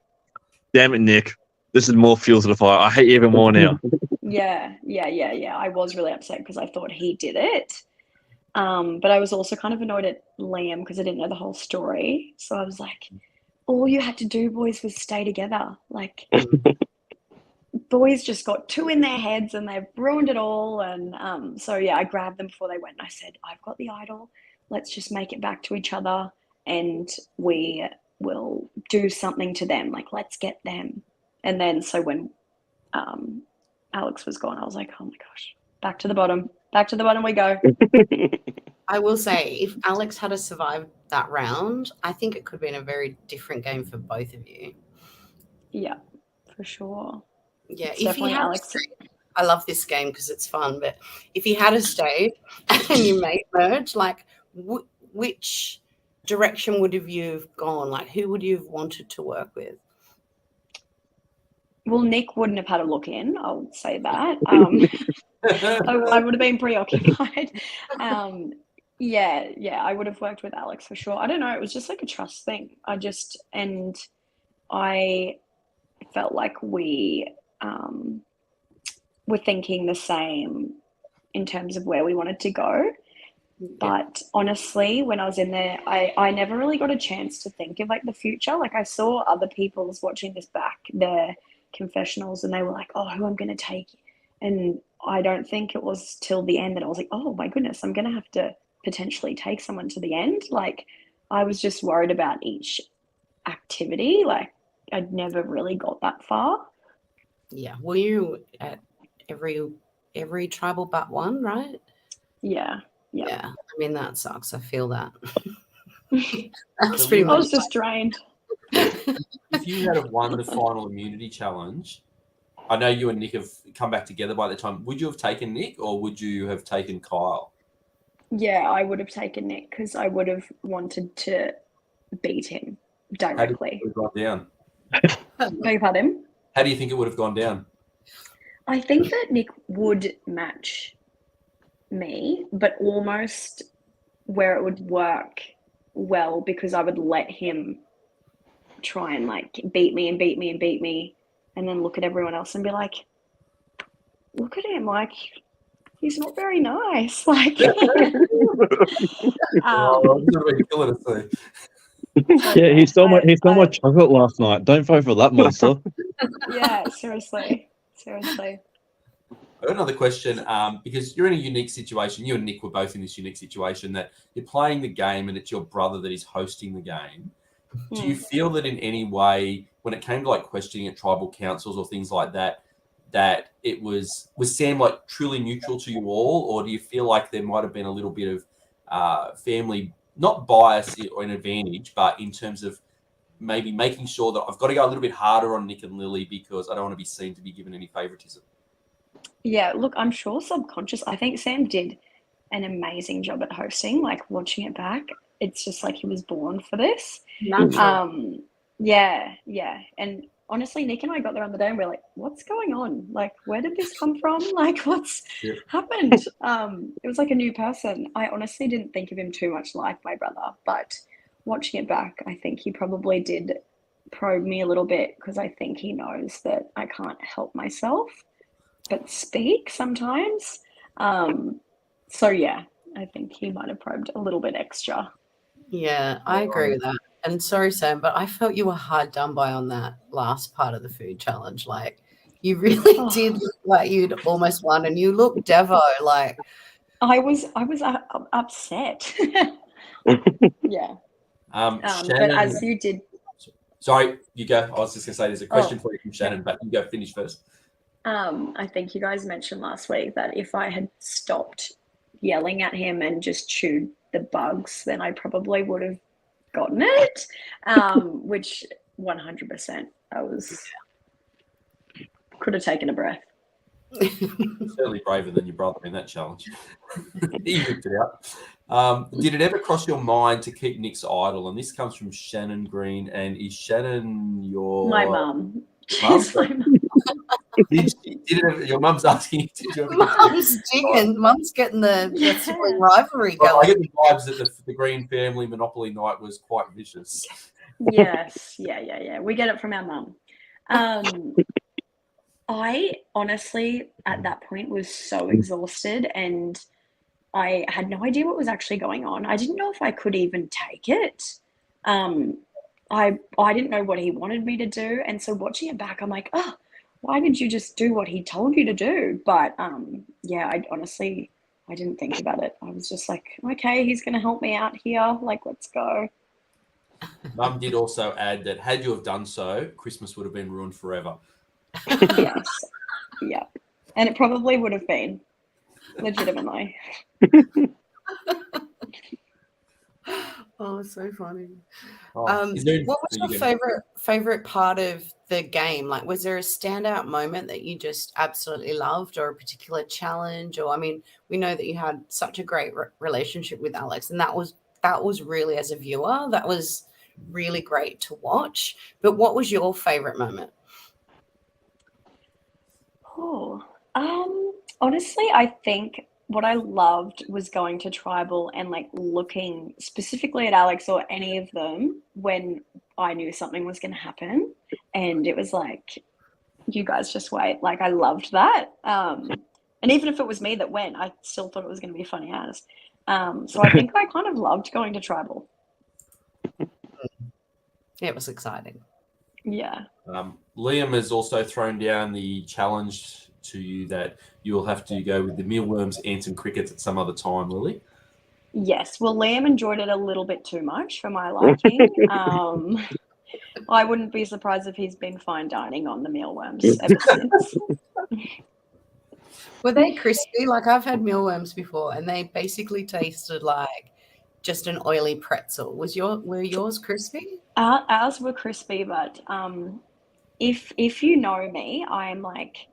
"Damn it, Nick! This is more fuel to the fire. I hate you even more now." Yeah. I was really upset because I thought he did it. But I was also kind of annoyed at Liam because I didn't know the whole story. So I was like, all you had to do, boys, was stay together. Like, boys just got two in their heads and they've ruined it all. And so, yeah, I grabbed them before they went and I said, I've got the idol. Let's just make it back to each other and we will do something to them. Like, let's get them. And then so when Alex was gone, I was like, oh, my gosh, back to the bottom. Back to the bottom we go. I will say, if Alex had survived that round, I think it could have been a very different game for both of you. Yeah, for sure. Yeah, It's if he definitely had Alex. stayed, I love this game because it's fun, but if he had stayed and you made merge, like which direction would have you gone? Like, who would you have wanted to work with? Well, Nick wouldn't have had a look in, I would say that. I would have been preoccupied. Yeah, I would have worked with Alex for sure. I don't know, it was just like a trust thing. I felt like we were thinking the same in terms of where we wanted to go. But honestly, when I was in there, I never really got a chance to think of like the future. Like I saw other people's watching this back, their confessionals, and they were like, oh, who I'm going to take. And I don't think it was till the end that I was like, oh my goodness, I'm going to have to potentially take someone to the end. Like I was just worried about each activity. Like I'd never really got that far. Yeah. Were you at every tribal but one, right? Yeah. I mean, that sucks. I feel that. That's pretty I much was just drained. If you had have won the final immunity challenge, I know you and Nick have come back together by the time. Would you have taken Nick or would you have taken Kyle? Yeah, I would have taken Nick because I would have wanted to beat him directly. How do you think it would have gone down? Beg your pardon? How do you think it would have gone down? I think that Nick would match me, but almost where it would work well because I would let him try and like beat me and then look at everyone else and be like, look at him, like he's not very nice. Like, Oh, this would be killing to see. Yeah, he stole my chocolate last night. Don't vote for that monster. Yeah, seriously. I got another question, because you're in a unique situation. You and Nick were both in this unique situation that you're playing the game and it's your brother that is hosting the game. Do you feel that in any way, when it came to like questioning at tribal councils or things like that, that it was Sam like truly neutral to you all, or do you feel like there might have been a little bit of family, not bias or an advantage, but in terms of maybe making sure that I've got to go a little bit harder on Nick and Lily because I don't want to be seen to be given any favoritism? Yeah, look, I'm sure subconscious. I think Sam did an amazing job at hosting. Like watching it back, it's just like he was born for this. Natural. Yeah. And honestly, Nick and I got there on the day and we're like, what's going on? Like, where did this come from? Like, what's happened? It was like a new person. I honestly didn't think of him too much like my brother, but watching it back, I think he probably did probe me a little bit because I think he knows that I can't help myself but speak sometimes. So yeah, I think he might have probed a little bit extra. Yeah, I agree with that. And sorry, Sam, but I felt you were hard done by on that last part of the food challenge. Like, you really did look like you'd almost won, and you looked Devo. Like, I was upset. Yeah. But as you did. Sorry, you go. I was just going to say there's a question for you from Shannon, but you go finish first. I think you guys mentioned last week that if I had stopped yelling at him and just chewed the bugs, then I probably would have gotten it, which 100% could have taken a breath. Certainly braver than your brother in that challenge. He ripped it out. Did it ever cross your mind to keep Nick's idol? And this comes from Shannon Green. And is Shannon my mum? Your mum's asking you, did you ever Mum's digging. Mum's getting the sibling rivalry going. I get the vibes that the Green family Monopoly night was quite vicious. Yes. Yeah. We get it from our mum. I honestly, at that point, was so exhausted and I had no idea what was actually going on. I didn't know if I could even take it. I didn't know what he wanted me to do. And so watching it back, I'm like, oh, why did you just do what he told you to do? But yeah, I didn't think about it. I was just like, okay, he's going to help me out here. Like, let's go. Mum did also add that had you have done so, Christmas would have been ruined forever. Yes. Yeah. And it probably would have been, legitimately. Oh, so funny. Oh, what was your favorite part of the game? Like, was there a standout moment that you just absolutely loved, or a particular challenge? Or, I mean, we know that you had such a great relationship with Alex, and that was really, as a viewer, that was really great to watch. But what was your favorite moment? Oh, honestly, I think what I loved was going to tribal and like looking specifically at Alex or any of them when I knew something was going to happen. And it was like, you guys just wait. Like, I loved that. And even if it was me that went, I still thought it was going to be funny as. So I think I kind of loved going to tribal. It was exciting. Yeah. Liam has also thrown down the challenge to you that you will have to go with the mealworms, ants, and crickets at some other time, Lily. Yes. Well, Liam enjoyed it a little bit too much for my liking. I wouldn't be surprised if he's been fine dining on the mealworms ever since. Were they crispy? Like, I've had mealworms before, and they basically tasted like just an oily pretzel. Were yours crispy? Ours were crispy, but if you know me, I'm like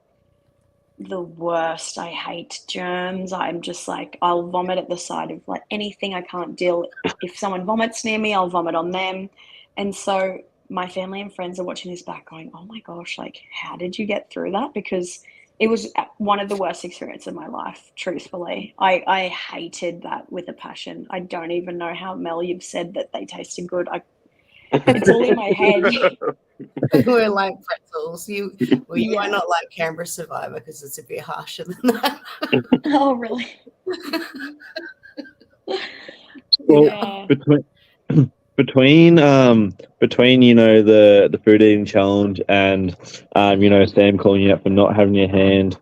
the worst. I hate germs. I'm just like, I'll vomit at the side of like anything. I can't deal. If someone vomits near me, I'll vomit on them. And so my family and friends are watching this back going, oh my gosh, like, how did you get through that? Because it was one of the worst experiences of my life, truthfully. I hated that with a passion. I don't even know how, Mel, you've said that they tasted good. It's all in my head. We're like pretzels. You Yeah. might not like Embers Survivor because it's a bit harsher than that. Oh, really? Well, Yeah. between the food eating challenge and Sam calling you out for not having your hand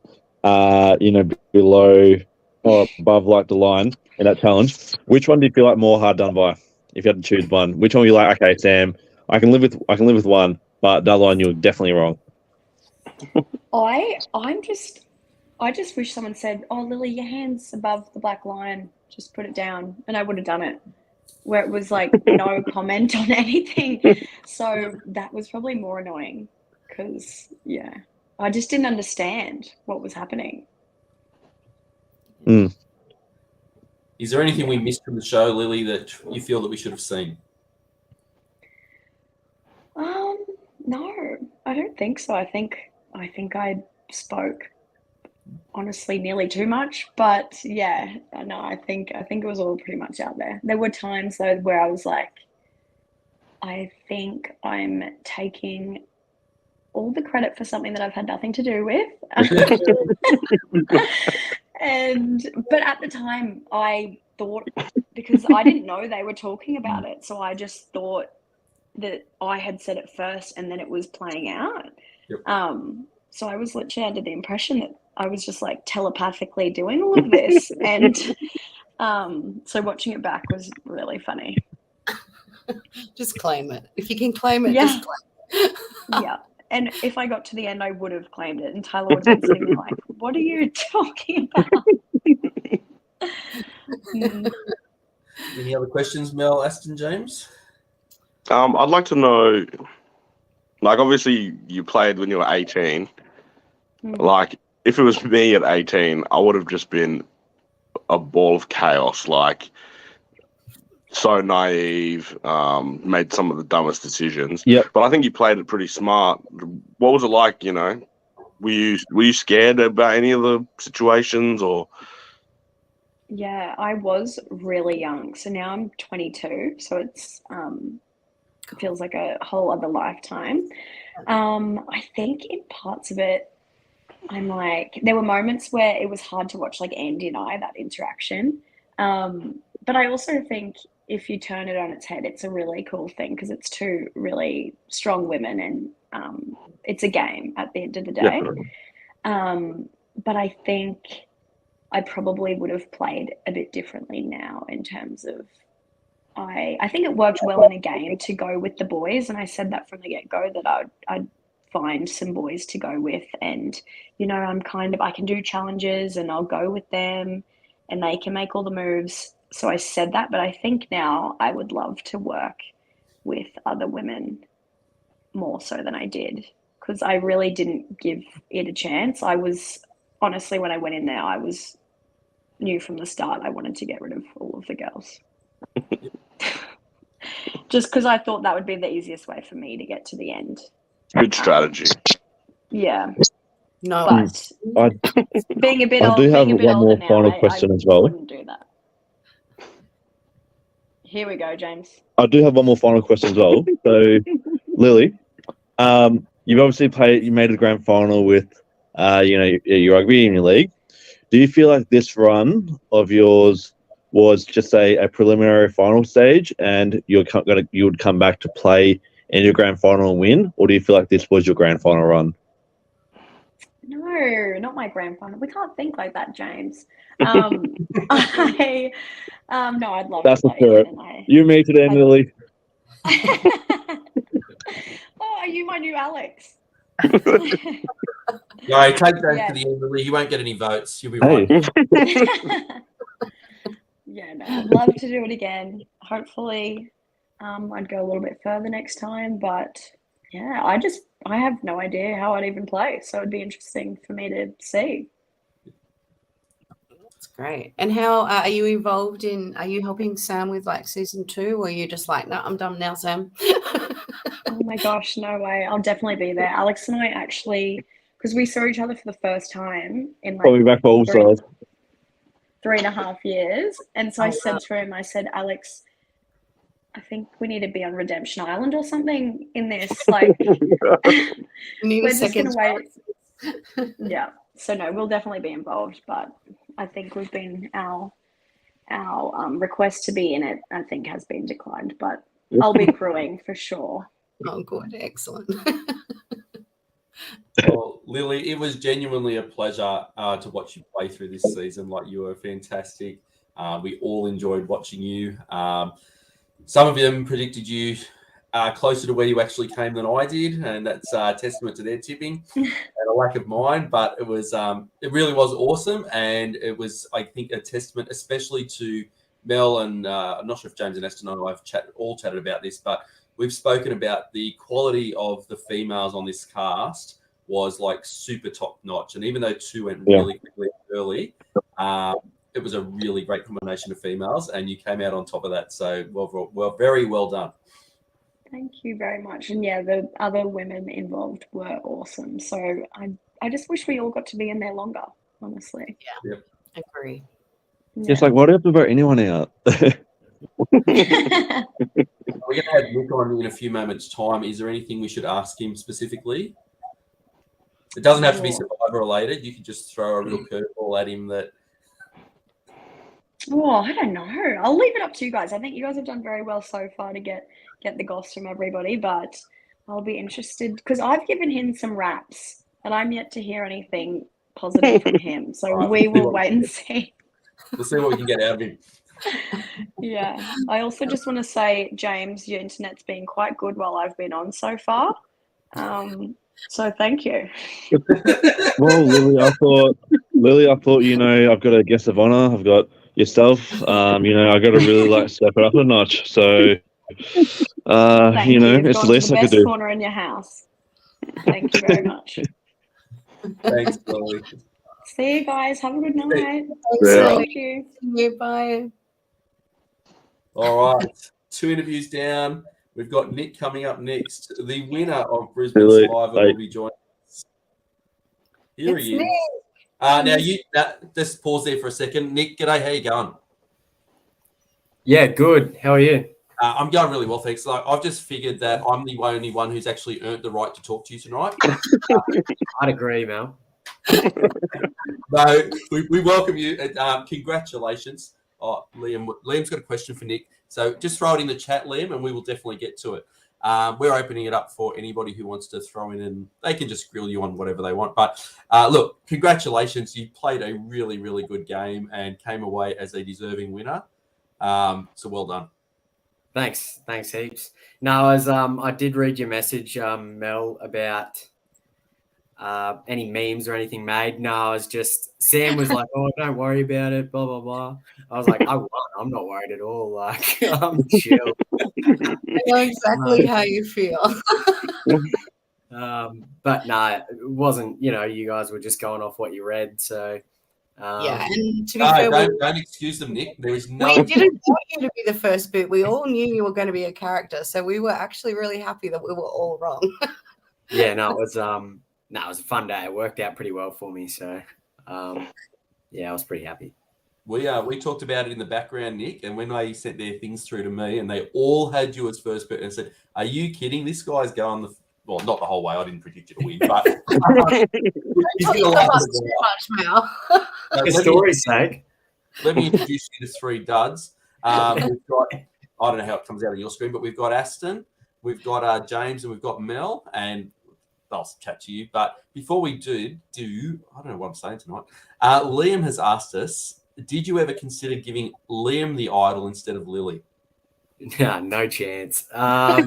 below or above like the line in that challenge, which one do you feel like more hard done by? If you had to choose one, which one were you like, okay, Sam, I can live with one, but the other one you're definitely wrong. I just wish someone said, "Oh, Lily, your hand's above the black line. Just put it down," and I would have done it. Where it was like no comment on anything. So that was probably more annoying because I just didn't understand what was happening. Is there anything we missed from the show, Lily, that you feel that we should have seen? No, I don't think so. I think I spoke honestly nearly too much, but yeah, no, I think it was all pretty much out there. There were times though where I was like, I think I'm taking all the credit for something that I've had nothing to do with. But at the time I thought, because I didn't know they were talking about it, so I just thought that I had said it first and then it was playing out. Yep. So I was literally under the impression that I was just like telepathically doing all of this. And so watching it back was really funny. Just claim it. If you can claim it, Yeah. just claim it. Yeah. And if I got to the end, I would have claimed it. And Tyler would have been sitting like, "What are you talking about?" Any other questions, Mel, Aston, James? I'd like to know, like, obviously you played when you were 18. Like, if it was me at 18, I would have just been a ball of chaos, like, so naive, made some of the dumbest decisions. Yep. But I think you played it pretty smart. What was it like, Were you scared about any of the situations or? Yeah, I was really young. So now I'm 22. So it's it feels like a whole other lifetime. I think in parts of it, I'm like, there were moments where it was hard to watch, like Andy and I, that interaction. But I also think if you turn it on its head, it's a really cool thing because it's two really strong women and it's a game at the end of the day. But I think I probably would have played a bit differently now in terms of I think it worked well in a game to go with the boys, and I said that from the get-go that I'd find some boys to go with, and I can do challenges and I'll go with them and they can make all the moves. So I said that, but I think now I would love to work with other women more so than I did because I really didn't give it a chance. I was honestly, when I went in there, I knew from the start I wanted to get rid of all of the girls. Just because I thought that would be the easiest way for me to get to the end. Good strategy. Yeah. No, but being a bit I old, do have being a bit one older more now, final question as well. I wouldn't do that. Here we go, James. I do have one more final question as well. So, Lily, you've obviously you made a grand final with, your rugby in your league. Do you feel like this run of yours was just a preliminary final stage and you would come back to play in your grand final and win? Or do you feel like this was your grand final run? No, not my grand final. We can't think like that, James. No, I'd love That's to the play spirit. You made it in, Lily. Oh, are you my new Alex? No, take James to the end, Lily. You won't get any votes. You'll be Hey. right. Yeah, no, I'd love to do it again. Hopefully, I'd go a little bit further next time. But yeah, I have no idea how I'd even play. So it'd be interesting for me to see. that's great. And how are you involved in? Are you helping Sam with like season 2, or are you just like, no, I'm done now, Sam? Oh my gosh, no way! I'll definitely be there. Alex and I actually, because we saw each other for the first time in Probably back for all sides. 3.5 years. And so I said to him, I said, Alex, I think we need to be on Redemption Island or something in this. Like, We need we're a just second gonna wait. Yeah. So no, we'll definitely be involved, but I think we've been our request to be in it, I think, has been declined, but I'll be crewing for sure. Oh, good. Excellent. Well, Lily, it was genuinely a pleasure to watch you play through this season. Like, you were fantastic. We all enjoyed watching you. Some of them predicted you closer to where you actually came than I did, and that's a testament to their tipping and a lack of mine. But it was, it really was awesome, and it was, I think, a testament, especially to Mel and I'm not sure if James and Aston and I have chatted about this, but we've spoken about the quality of the females on this cast was like super top notch, and even though 2 went really quickly early, it was a really great combination of females, and you came out on top of that. So, well, very well done. Thank you very much. And yeah, the other women involved were awesome. So I just wish we all got to be in there longer, honestly. Yeah, agree. Yeah. It's like, why do you have to vote anyone out? We're going to have Nick on in a few moments' time. Is there anything we should ask him specifically? It doesn't have to be Survivor related. You could just throw a real curveball at him that. Oh, I don't know. I'll leave it up to you guys. I think you guys have done very well so far to get the goss from everybody, but I'll be interested because I've given him some raps and I'm yet to hear anything positive from him. So Right, we will wait and see. We'll see what we can get out of him. Yeah. I also just want to say, James, your internet's been quite good while I've been on so far. So thank you. Well, Lily, I thought, you know, I've got a guest of honor. I've got yourself. You know, I got to really like step it up a notch. So, Thank you know, You've it's gone the least to the I could best do. corner in your house. Thank you very much. Thanks, Lily. See you guys. Have a good night. Thanks, Yeah. Lily. Thank you. See you. Bye. All right, 2 interviews down. We've got Nick coming up next. The winner of Brisbane Really? Survivor will be joining us. Here It's he is. Nick. Now, you just pause there for a second. Nick, g'day. How you going? Yeah, good. How are you? I'm going really well, thanks. Like, I've just figured that I'm the only one who's actually earned the right to talk to you tonight. I'd agree, Mel. No, we welcome you. Congratulations. Oh, Liam's got a question for Nick. So just throw it in the chat, Liam, and we will definitely get to it. We're opening it up for anybody who wants to throw in, and they can just grill you on whatever they want. But look, congratulations. You played a really, really good game and came away as a deserving winner. So well done. Thanks heaps. No, I did read your message, Mel, about any memes or anything made. No, I was just, Sam was like, oh, don't worry about it, blah, blah, blah. I was like, I won. I'm not worried at all. Like, I'm chill. I know exactly how you feel. But no, it wasn't, you know, you guys were just going off what you read. So, Yeah, and to be fair, don't excuse them, Nick. There is no. we didn't want you to be the first boot. We all knew you were going to be a character, so we were actually really happy that we were all wrong. yeah, no, it was a fun day. It worked out pretty well for me. So, yeah, I was pretty happy. We talked about it in the background, Nick, and when they sent their things through to me, and they all had you as first boot, and said, "Are you kidding? This guy's going well, not the whole way. I didn't predict you to win, but he's going to last too much now. For story's sake. Let me introduce you to 3 duds. We've got, I don't know how it comes out on your screen, but we've got Aston, we've got James, and we've got Mel, and I'll chat to you. But before we do, I don't know what I'm saying tonight. Liam has asked us, did you ever consider giving Liam the idol instead of Lily? Yeah, no chance. I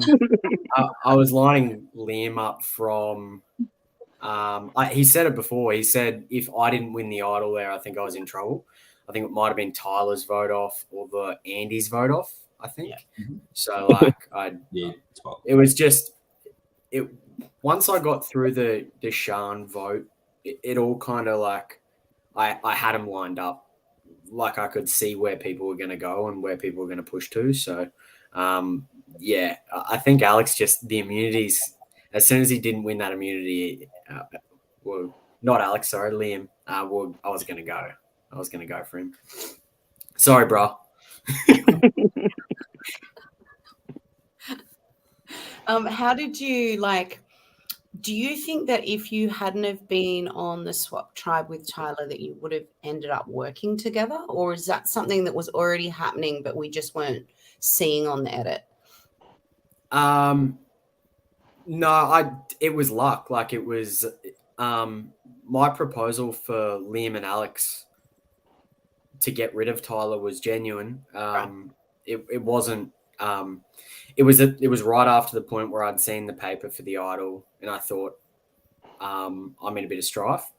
was lining Liam up from. He said it before. He said if I didn't win the idol there, I think I was in trouble. I think it might have been Tyler's vote off or the Andy's vote off. I think. Yeah. So like it was just it. Once I got through the Deshaun vote, it all kind of like I had them lined up. Like I could see where people were going to go and where people were going to push to. So, yeah, I think Alex just the immunities. As soon as he didn't win that immunity, well, not Alex, sorry, Liam. I was going to go. I was going to go for him. Sorry, bro. How did you do you think that if you hadn't have been on the swap tribe with Tyler that you would have ended up working together? Or is that something that was already happening but we just weren't seeing on the edit? No, it was luck. Like it was my proposal for Liam and Alex to get rid of Tyler was genuine. It wasn't it was right after the point where I'd seen the paper for the Idol and I thought I'm in a bit of strife.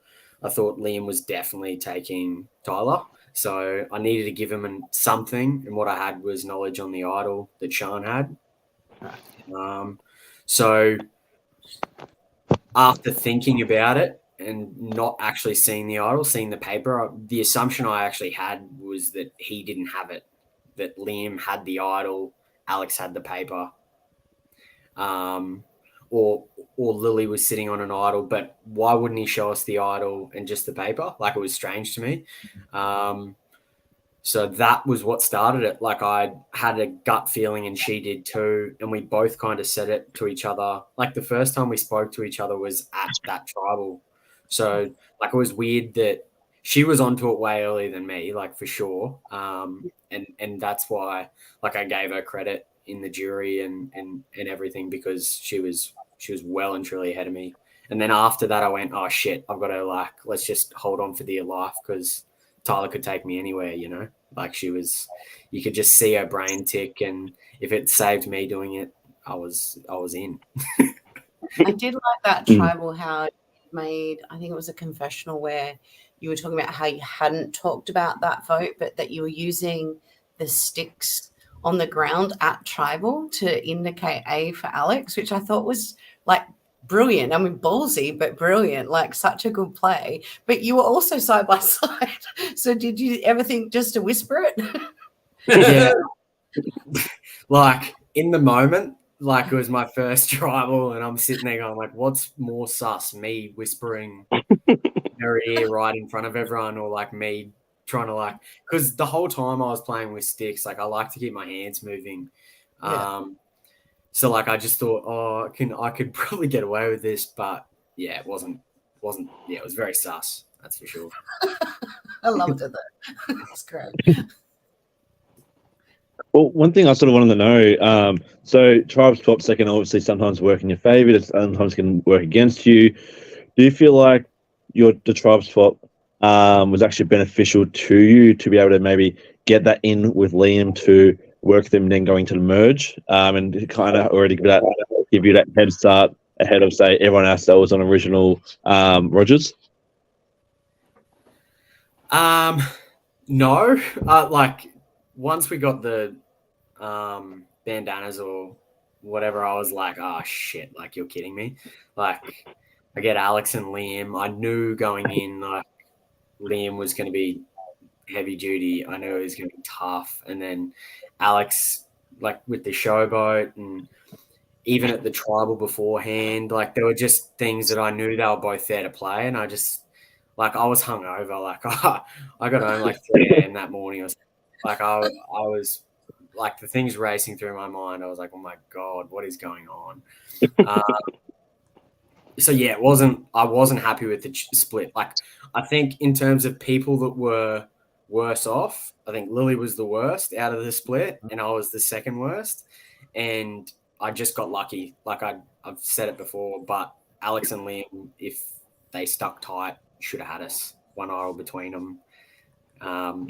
I thought Liam was definitely taking Tyler. So I needed to give him something, and what I had was knowledge on the Idol that Sean had. So after thinking about it and not actually seeing the Idol, seeing the paper, the assumption I actually had was that he didn't have it, that Liam had the Idol, Alex had the paper, or Lily was sitting on an Idol, but why wouldn't he show us the Idol and just the paper? Like, it was strange to me. So that was what started it. Like, I had a gut feeling and she did too. And we both kind of said it to each other. Like, the first time we spoke to each other was at that tribal. So, like, it was weird that she was onto it way earlier than me, like, for sure. And that's why, like, I gave her credit in the jury and everything, because she was well and truly ahead of me. And then after that, I went, oh shit, I've got to, like, let's just hold on for dear life, because Tyler could take me anywhere, you know. Like, you could just see her brain tick, and if it saved me doing it, I was in. I did like that tribal, how it made, I think it was a confessional where you were talking about how you hadn't talked about that vote, but that you were using the sticks on the ground at tribal to indicate A for Alex, which I thought was like brilliant. I mean, ballsy, but brilliant, like such a good play. But you were also side by side. So did you ever think just to whisper it? Yeah. Like, in the moment, like, it was my first tribal and I'm sitting there going, like, what's more sus, me whispering in her ear right in front of everyone, or like me trying to, like, because the whole time I was playing with sticks, like, I like to keep my hands moving. So, like, I just thought, oh, I could probably get away with this, but yeah, it wasn't. Yeah, it was very sus. That's for sure. I loved it though. That's great. Well, one thing I sort of wanted to know, so tribe swaps that can obviously sometimes work in your favor, it sometimes can work against you. Do you feel like the tribe swap was actually beneficial to you to be able to maybe get that in with Liam to work them, then going to the merge, and kind of already give you that head start ahead of, say, everyone else that was on original Rogers? No, like, once we got the bandanas or whatever, I was like, oh shit, like, you're kidding me. Like, I get Alex and Liam. I knew going in, like, Liam was going to be heavy duty. I knew it was going to be tough. And then Alex, like, with the showboat, and even at the tribal beforehand, like, there were just things that I knew they were both there to play. And I just, like, I was hungover. Like, I got home like 3 a.m. that morning. I was like, I was like, the things racing through my mind. I was like, oh my God, what is going on? So yeah, I wasn't happy with the split. Like, I think in terms of people that were worse off, I think Lily was the worst out of the split, and I was the second worst. And I just got lucky. Like, I've said it before, but Alex and Liam, if they stuck tight, should have had us one aisle between them.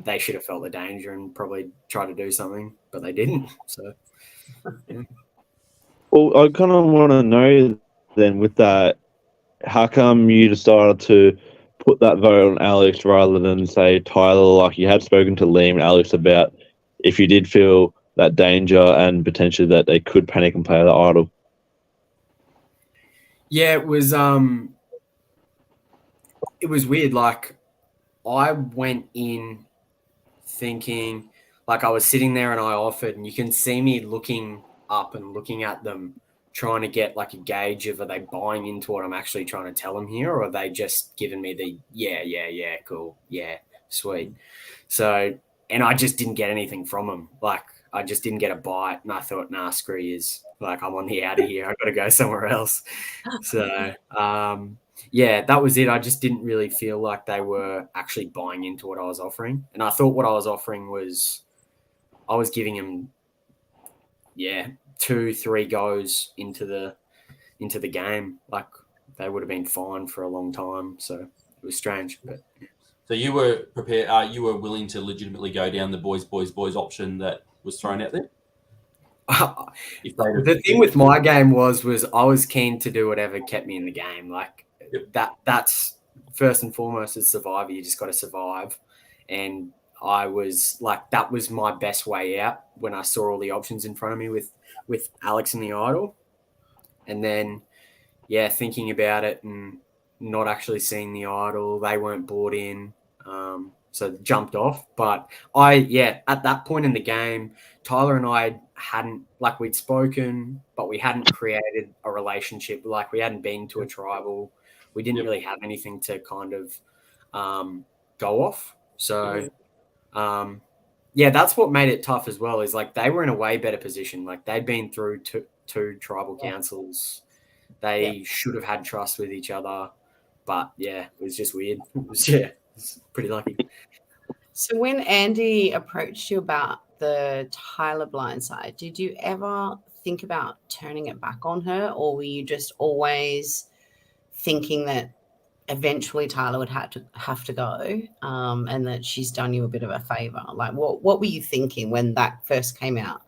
They should have felt the danger and probably tried to do something, but they didn't. So, yeah. Well, I kind of want to know then, with that, how come you decided to put that vote on Alex rather than, say, Tyler? Like, you had spoken to Liam and Alex about if you did feel that danger and potentially that they could panic and play the Idol. Yeah, it was weird. Like, I went in thinking, like, I was sitting there and I offered, and you can see me looking up and looking at them, trying to get, like, a gauge of, are they buying into what I'm actually trying to tell them here, or are they just giving me the yeah, cool, yeah, sweet. So, and I just didn't get anything from them. Like, I just didn't get a bite, and I thought, nah, screw yous. Like, I'm on the out of here. I've got to go somewhere else. So, yeah, that was it. I just didn't really feel like they were actually buying into what I was offering. And I thought what I was offering was I was giving them, 2-3 goes into the game. Like, they would have been fine for a long time. So it was strange. But So you were prepared, you were willing to legitimately go down the boys option that was thrown out there? The thing with my game was I was keen to do whatever kept me in the game. Like, that's first and foremost as Survivor, you just got to survive. And I was like, that was my best way out when I saw all the options in front of me with Alex and the Idol. And then, thinking about it and not actually seeing the Idol, they weren't bought in. So jumped off. But at that point in the game, Tyler and I hadn't, like, we'd spoken, but we hadn't created a relationship. Like, we hadn't been to a tribal. We didn't really have anything to kind of go off. So, that's what made it tough as well, is like they were in a way better position. Like, they'd been through two tribal councils. They should have had trust with each other. But, it was just weird. It's pretty lucky. So when Andy approached you about the Tyler blindside, did you ever think about turning it back on her, or were you just always thinking that eventually Tyler would have to go, and that she's done you a bit of a favor? Like, what were you thinking when that first came out?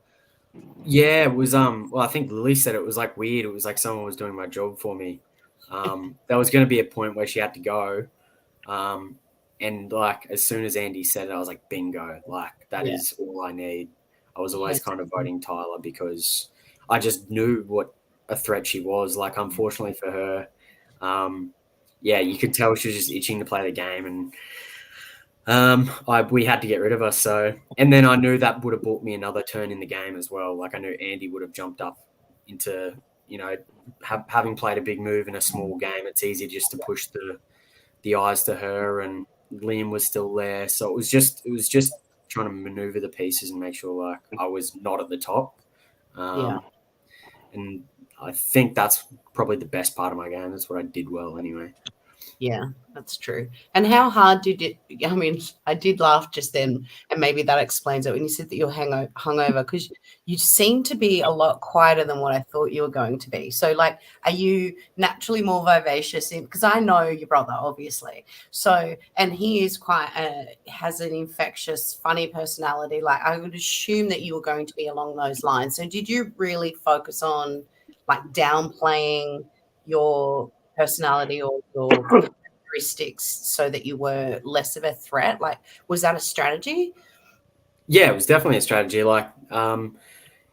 Yeah, it was well, I think Lily said it was like weird. It was like someone was doing my job for me. There was going to be a point where she had to go. And like, as soon as Andy said it, I was like, bingo, like that is all I need. I was always kind of voting Tyler because I just knew what a threat she was. Like, unfortunately for her, you could tell she was just itching to play the game, and we had to get rid of her. So, and then I knew that would have bought me another turn in the game as well. Like, I knew Andy would have jumped up into, having played a big move in a small game. It's easy just to push the eyes to her, and Liam was still there. So it was just trying to maneuver the pieces and make sure like I was not at the top. And I think that's probably the best part of my game. That's what I did well anyway. Yeah, that's true. And how hard did it? I mean, I did laugh just then, and maybe that explains it when you said that you're hungover, because you seem to be a lot quieter than what I thought you were going to be. So, like, are you naturally more vivacious? Because I know your brother, obviously. So, and he is has an infectious, funny personality. Like, I would assume that you were going to be along those lines. So, did you really focus on like downplaying your personality or your characteristics so that you were less of a threat? Like, was that a strategy? Yeah, it was definitely a strategy. Like,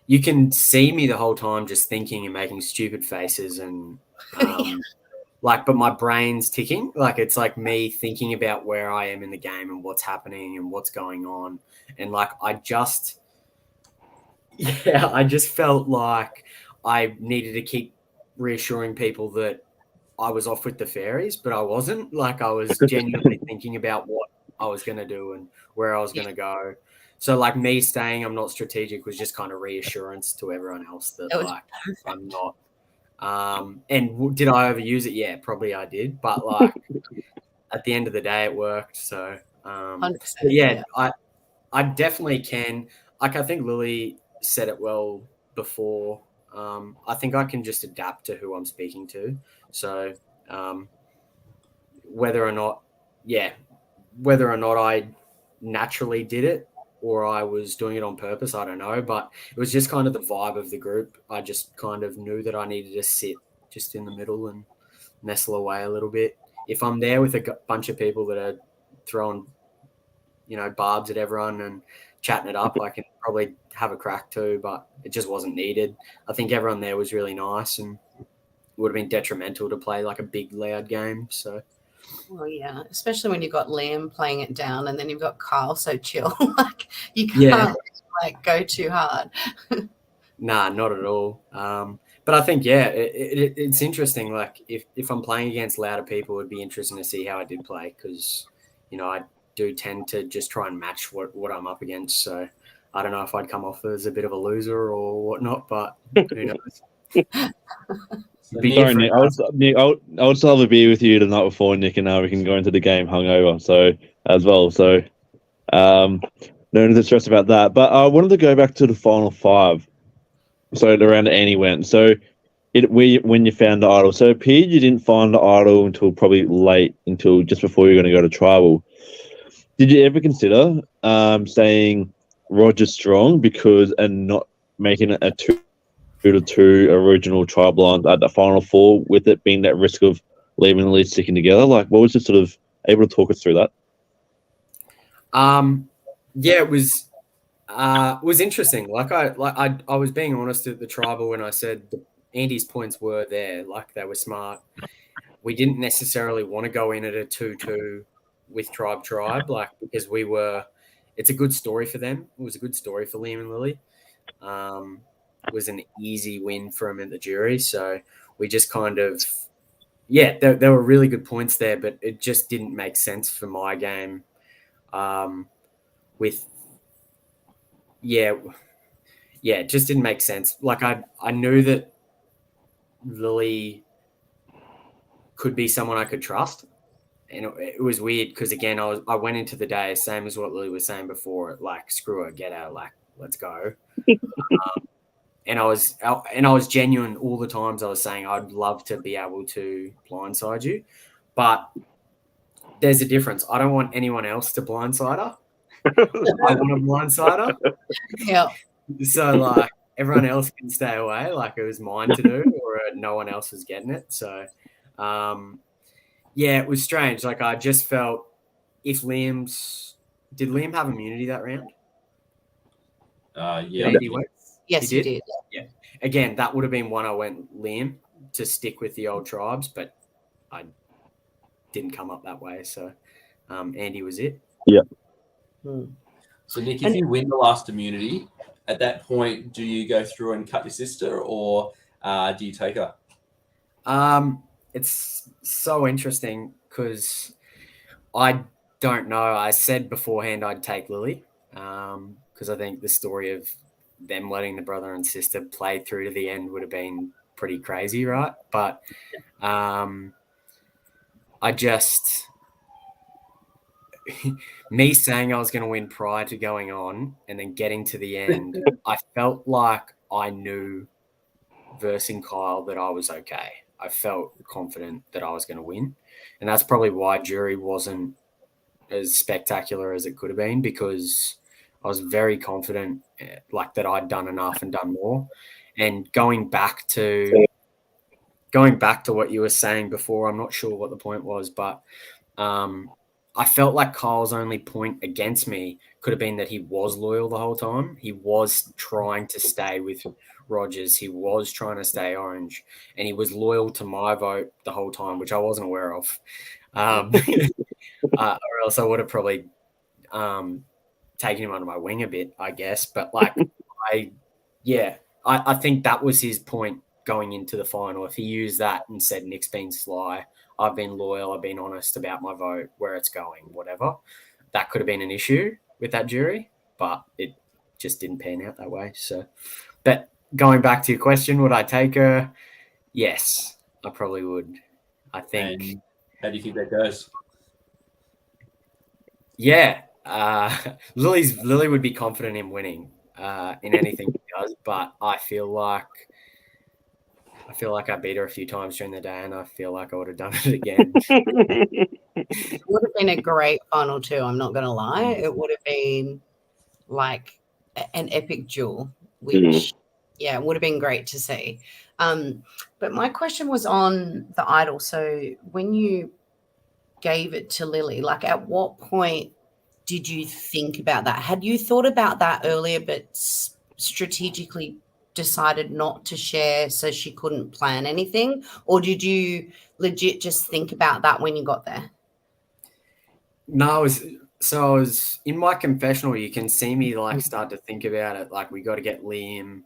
you can see me the whole time just thinking and making stupid faces and but my brain's ticking. Like, it's like me thinking about where I am in the game and what's happening and what's going on. And like, I just felt like I needed to keep reassuring people that I was off with the fairies, but I wasn't. Like, I was genuinely thinking about what I was going to do and where I was going to go. So, like, me saying I'm not strategic was just kind of reassurance to everyone else that like I'm not. And did I overuse it? Yeah, probably I did. But like, at the end of the day, it worked. So, I definitely can. Like, I think Lily said it well before. I think I can just adapt to who I'm speaking to. So whether or not I naturally did it or I was doing it on purpose, I don't know. But it was just kind of the vibe of the group. I just kind of knew that I needed to sit just in the middle and nestle away a little bit. If I'm there with a bunch of people that are throwing, barbs at everyone and chatting it up, I can probably have a crack too, but it just wasn't needed. I think everyone there was really nice, and it would have been detrimental to play like a big loud game. So, well, yeah, especially when you've got Liam playing it down and then you've got Kyle so chill. Like, you can't like go too hard. Nah, not at all. But I think it's interesting. Like, if I'm playing against louder people, it'd be interesting to see how I did play, because I do tend to just try and match what I'm up against. So I don't know if I'd come off as a bit of a loser or whatnot, but who knows? Sorry, Nick. I would still have a beer with you the night before, Nick, and now we can go into the game hungover. So as well. So no need to stress about that. But I wanted to go back to the final 5. So the round that Annie went. So when you found the idol. So it appeared you didn't find the idol until probably late, until just before you're going to go to tribal. Did you ever consider saying Roger Strong and not making it a 2-2 original tribal at the final 4, with it being that risk of leaving the lead sticking together? Like, what was just sort of able to talk us through that? Yeah, it was interesting. I was being honest at the tribal when I said Andy's points were there, like they were smart. We didn't necessarily want to go in at a 2-2 with tribe, like, because it's a good story for them. It was a good story for Liam and Lily. It was an easy win for him at the jury. So we just kind of, there were really good points there, but it just didn't make sense for my game. It just didn't make sense. Like I knew that Lily could be someone I could trust. And it was weird because, again, I went into the day same as what Lily was saying before, like, screw it, get out, like, let's go. And I was genuine all the times I was saying I'd love to be able to blindside you, but there's a difference. I don't want anyone else to blindside her. I want a blindsider. Yeah. So, like, everyone else can stay away, like it was mine to do, or no one else was getting it. So, it was strange. Like, I just felt did Liam have immunity that round? Yeah. Yes, he did. Yeah. Again, that would have been one I went Liam to stick with the old tribes, but I didn't come up that way. So, Andy was it. Yeah. So, Nick, if you win the last immunity, at that point, do you go through and cut your sister, or do you take her? It's so interesting because I don't know. I said beforehand I'd take Lily because I think the story of them letting the brother and sister play through to the end would have been pretty crazy, right? But me saying I was going to win prior to going on and then getting to the end, I felt like I knew versing Kyle that I was okay. I felt confident that I was going to win. And that's probably why jury wasn't as spectacular as it could have been, because I was very confident, like, that I'd done enough and done more. And going back to what you were saying before, I'm not sure what the point was, but I felt like Kyle's only point against me could have been that he was loyal the whole time. He was trying to stay with Rogers. He was trying to stay orange, and he was loyal to my vote the whole time, which I wasn't aware of. Or else I would have probably taken him under my wing a bit, I guess. But, like, I think that was his point going into the final. If he used that and said, Nick's been sly, I've been loyal, I've been honest about my vote, where it's going, whatever, that could have been an issue with that jury, but it just didn't pan out that way. So, but going back to your question, would I take her? Yes, I probably would. I think. And how do you think that goes? Yeah, Lily would be confident in winning in anything she does, but I feel like I beat her a few times during the day, and I feel like I would have done it again. It would have been a great final too, I'm not going to lie. It would have been like an epic duel, which, it would have been great to see. But my question was on the idol. So when you gave it to Lily, like, at what point did you think about that? Had you thought about that earlier, but strategically decided not to share so she couldn't plan anything? Or did you legit just think about that when you got there? No, I was in my confessional. You can see me, like, start to think about it. Like, we got to get Liam.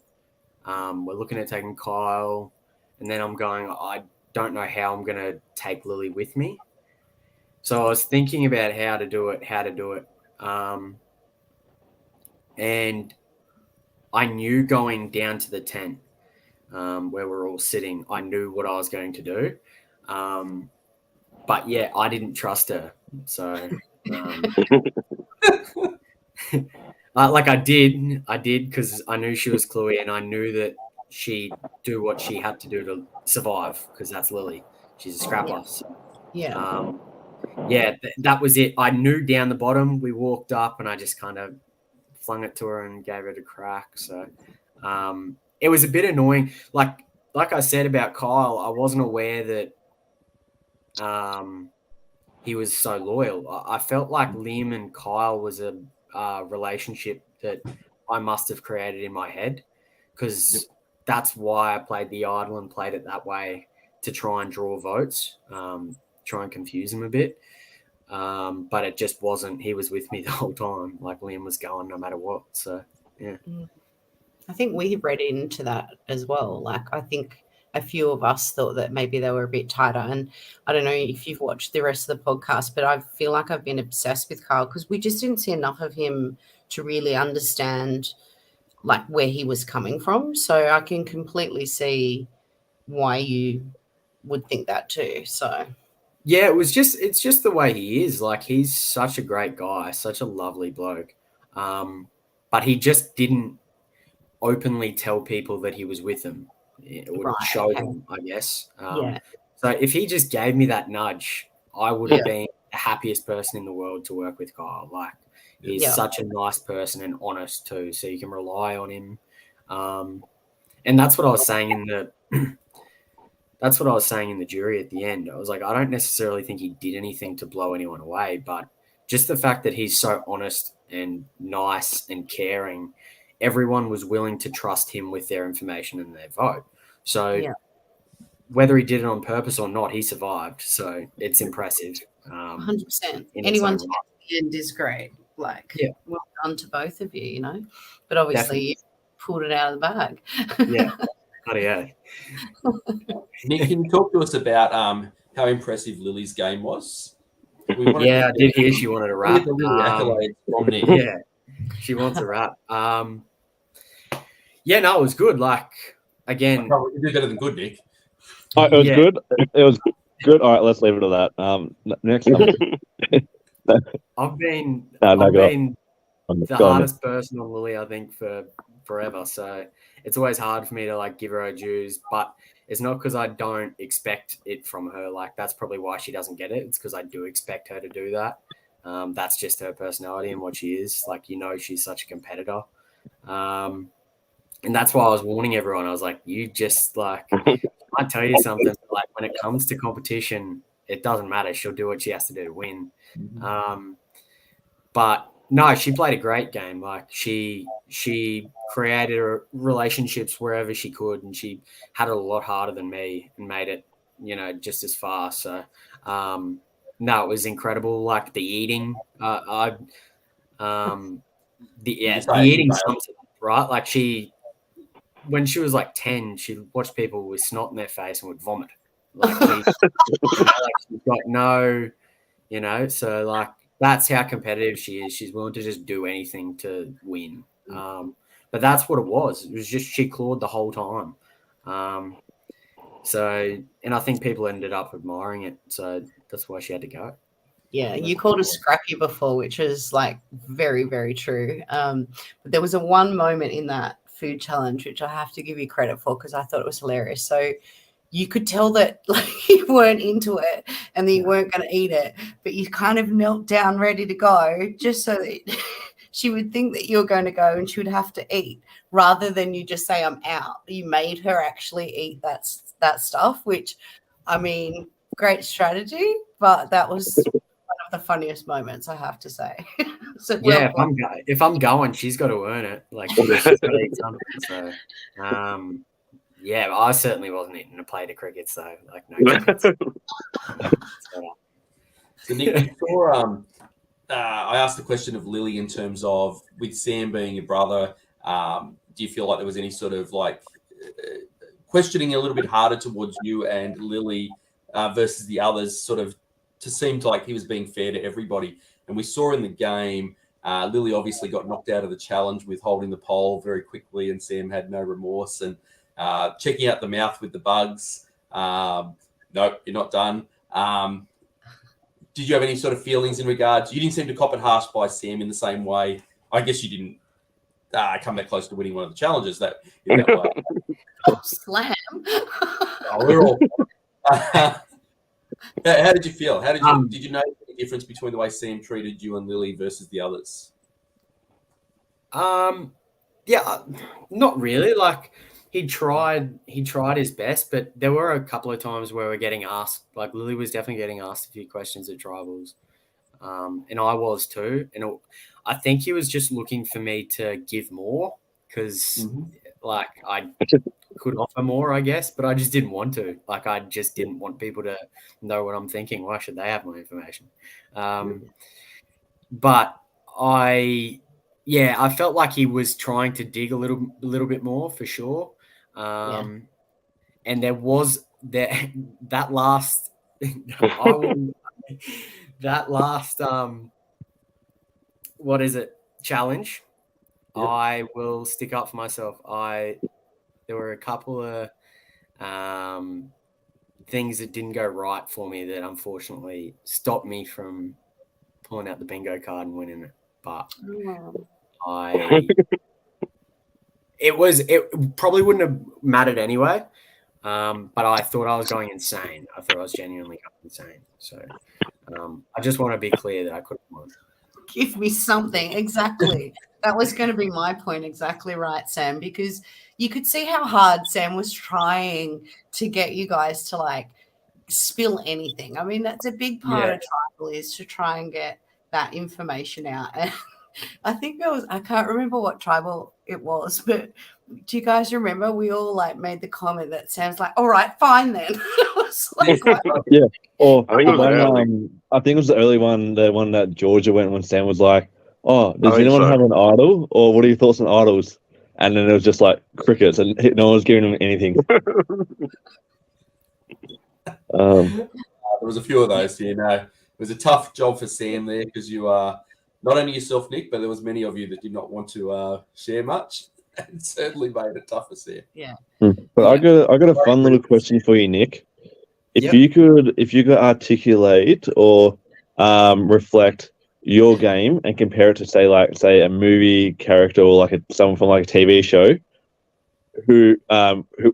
We're looking at taking Kyle. And then I'm going, I don't know how I'm going to take Lily with me. So I was thinking about how to do it. And I knew going down to the tent where we're all sitting, I knew what I was going to do. But yeah, I didn't trust her. So, like I did because I knew she was Chloe and I knew that she'd do what she had to do to survive because that's Lily. She's a scrapper. So, that was it. I knew down the bottom. We walked up and I just kind of flung it to her and gave it a crack. So it was a bit annoying. Like I said about Kyle, I wasn't aware that he was so loyal. I felt like Liam and Kyle was a relationship that I must have created in my head because that's why I played the idol and played it that way to try and draw votes, try and confuse him a bit. But it just wasn't. He was with me the whole time. Like Liam was going no matter what. So, yeah. I think we read into that as well. Like, I think a few of us thought that maybe they were a bit tighter. And I don't know if you've watched the rest of the podcast, but I feel like I've been obsessed with Kyle because we just didn't see enough of him to really understand like where he was coming from. So I can completely see why you would think that too. So yeah, it's just the way he is. Like he's such a great guy, such a lovely bloke. But he just didn't openly tell people that he was with them. It would show them, I guess. So if he just gave me that nudge, I would have been the happiest person in the world to work with Kyle. Like he's such a nice person and honest too, so you can rely on him. And that's what I was saying in the jury at the end. I was like, I don't necessarily think he did anything to blow anyone away, but just the fact that he's so honest and nice and caring, everyone was willing to trust him with their information and their vote. So whether he did it on purpose or not, he survived. So it's impressive. 100%. Anyone to the end is great. Like, well done to both of you, you know. But obviously, you pulled it out of the bag. Yeah. Nick, can you talk to us about how impressive Lily's game was? I did hear she wanted a rap. Yeah, she wants a rap. It was good. Like, again, you did better than good, Nick. It was good. It was good. All right, let's leave it at that. Next. I've been the hardest person on Lily, I think, for forever. So it's always hard for me to like give her dues, but it's not because I don't expect it from her. Like that's probably why she doesn't get it. It's because I do expect her to do that. That's just her personality and what she is. Like, you know, she's such a competitor. And that's why I was warning everyone. I was like, you just like, I tell you something, like when it comes to competition, it doesn't matter. She'll do what she has to do to win. But no, she played a great game. Like she created relationships wherever she could, and she had it a lot harder than me and made it, you know, just as far. So, no, it was incredible. Like the eating, the eating something, right? Like when she was like 10, she watched people with snot in their face and would vomit. Like she's got no, you know, so like that's how competitive she is. She's willing to just do anything to win. But that's what it was. It was just she clawed the whole time. So, and I think people ended up admiring it. So that's why she had to go. Yeah, you called her scrappy before, which is like very, very true. But there was one moment in that food challenge which I have to give you credit for because I thought it was hilarious. So you could tell that like you weren't into it and that you weren't going to eat it, but you kind of knelt down ready to go just so that she would think that you were going to go and she would have to eat rather than you just say, I'm out. You made her actually eat that stuff, which, I mean, great strategy, but that was one of the funniest moments, I have to say. So yeah, if I'm going, she's got to earn it. Like she's got to eat something. So, yeah, I certainly wasn't eating a plate of crickets, though. Like no chance. So Nick, before I asked the question of Lily in terms of with Sam being your brother, do you feel like there was any sort of like questioning a little bit harder towards you and Lily versus the others, sort of to seem to like he was being fair to everybody? And we saw in the game Lily obviously got knocked out of the challenge with holding the pole very quickly, and Sam had no remorse. And checking out the mouth with the bugs. Nope, you're not done. Did you have any sort of feelings in regards? You didn't seem to cop it harsh by Sam in the same way. I guess you didn't come that close to winning one of the challenges in that way. Slam. We're all. How did you feel? Did you notice the difference between the way Sam treated you and Lily versus the others? Yeah, not really. Like he tried his best, but there were a couple of times where we're getting asked. Like Lily was definitely getting asked a few questions at tribals, and I was too. And I think he was just looking for me to give more because, like, I could offer more, I guess, but I just didn't want to. Like, I just didn't want people to know what I'm thinking. Why should they have my information? But I felt like he was trying to dig a little bit more for sure. And there was that last what is it? Challenge. Yep. I will stick up for myself. There were a couple of things that didn't go right for me that unfortunately stopped me from pulling out the bingo card and winning it. But it probably wouldn't have mattered anyway. But I thought I was going insane. I thought I was genuinely going insane. So I just want to be clear that I couldn't win. Give me something. Exactly. That was going to be my point. Exactly right, Sam, because you could see how hard Sam was trying to get you guys to like spill anything. I mean, that's a big part of tribal is to try and get that information out. And I think I can't remember what tribal it was, but do you guys remember we all like made the comment that Sam's like, all right, fine then. It was like, yeah. Or I think it was the early one, the one that Georgia went when Sam was like, oh, does anyone have an idol? Or what are your thoughts on idols? And then it was just like crickets and no one was giving him anything. There was a few of those, you know. It was a tough job for Sam there because you are not only yourself, Nick, but there was many of you that did not want to share much. And certainly made it tough for Sam. Yeah. But I got a fun little question for you, Nick. If you could articulate or reflect your game and compare it to say a movie character or like someone from like a TV show,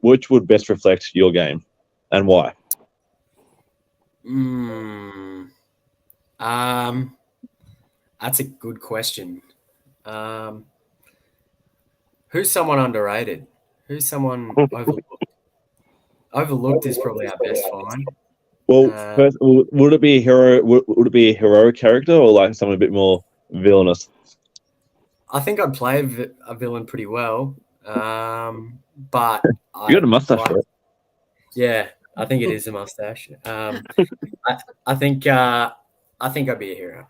which would best reflect your game and why? That's a good question. Who's someone underrated? Who's someone overlooked? Overlooked is probably our best find. Well, first, would it be a hero? Would it be a heroic character or like someone a bit more villainous? I think I'd play a villain pretty well, but you got a mustache, right? Yeah, I think it is a mustache. I think I'd be a hero.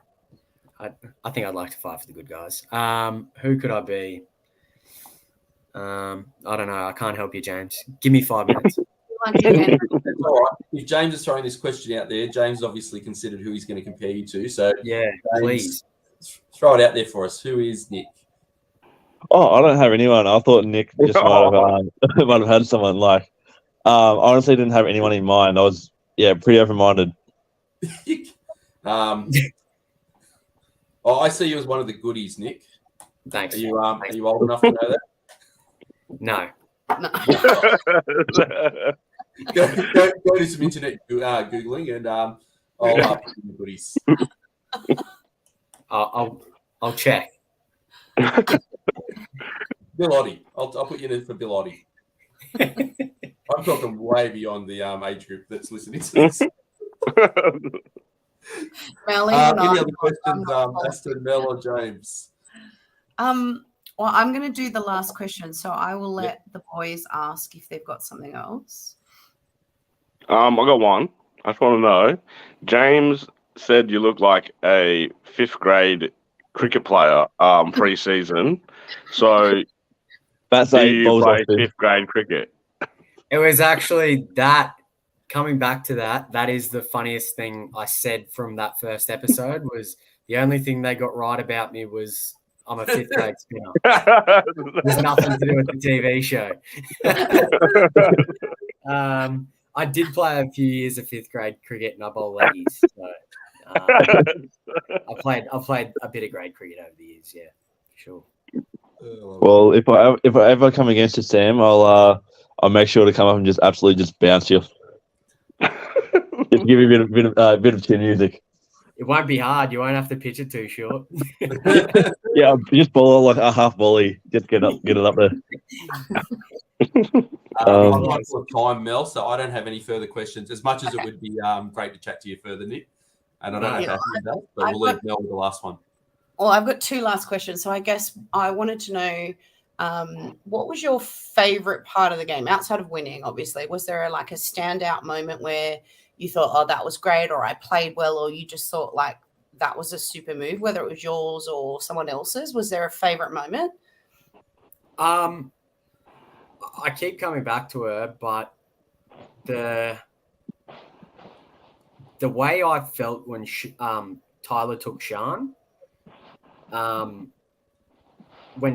I think I'd like to fight for the good guys. Who could I be? I don't know. I can't help you, James. Give me 5 minutes. All right. If James is throwing this question out there, James obviously considered who he's going to compare you to. So yeah, James, throw it out there for us. Who is Nick? Oh, I don't have anyone. I thought Nick just might have had someone like. I honestly didn't have anyone in mind. I was pretty open-minded. I see you as one of the goodies, Nick. Thanks. Are you old enough to know that? No. Go do some internet googling and I'll put in the goodies. I'll check. Bill Oddie. I'll put you in for Bill Oddie. I'm talking way beyond the age group that's listening to this. Melly, any other questions, Aston, Mel, or James? Well, I'm going to do the last question, so I will let the boys ask if they've got something else. I got one. I just want to know. James said you look like a 5th grade cricket player pre-season. So that's do you play 5th grade cricket? It was actually that. Coming back to that is the funniest thing I said from that first episode was The only thing they got right about me was I'm a fifth grade spinner. There's nothing to do with the TV show. I did play a few years of fifth grade cricket and I bowl leggies. So I played a bit of grade cricket over the years. Yeah, sure. Well, if I ever come against you, Sam, I'll make sure to come up and just absolutely just bounce you. Just give you a bit of chin music. It won't be hard. You won't have to pitch it too short. Yeah, just bowl like a half volley. Just get it up there. I'm mindful of time, Mel, so I don't have any further questions. As much as it would be great to chat to you further, Nick, and I don't know about but we'll leave Mel with the last one. Well, I've got two last questions. So I guess I wanted to know what was your favorite part of the game outside of winning? Obviously, was there a standout moment where you thought, "Oh, that was great," or "I played well," or you just thought like that was a super move, whether it was yours or someone else's? Was there a favorite moment? I keep coming back to her, but the way I felt when Tyler took Sean, when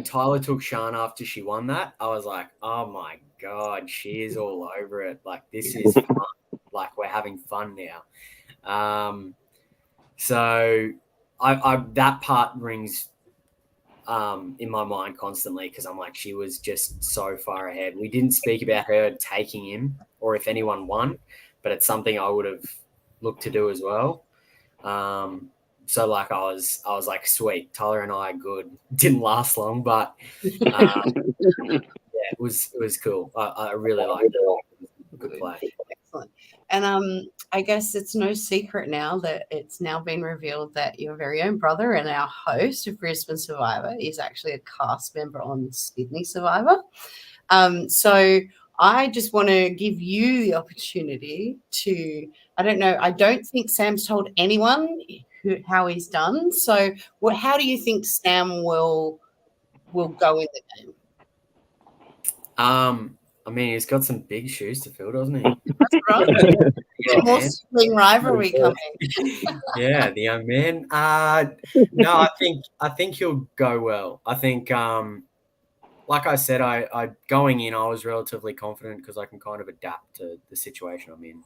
Tyler took Sean after she won that, I was like, oh my God, she is all over it. Like, this is fun. Like, we're having fun now. So I that part rings in my mind constantly because I'm like, she was just so far ahead. We didn't speak about her taking him or if anyone won, but it's something I would have looked to do as well. So like I was like, sweet, Tyler and I are good. Didn't last long, but yeah, it was cool. I really liked it. Good play. Excellent. And I guess it's no secret now that it's now been revealed that your very own brother and our host of Brisbane Survivor is actually a cast member on Sydney Survivor. So I just want to give you the opportunity to, I don't think Sam's told anyone how he's done. So how do you think Sam will go in the game? I mean, he's got some big shoes to fill, doesn't he? That's right. Yeah, More man. sibling rivalry coming. Yeah, the young man. No, I think he'll go well. I think, like I said, I going in, I was relatively confident because I can kind of adapt to the situation I'm in,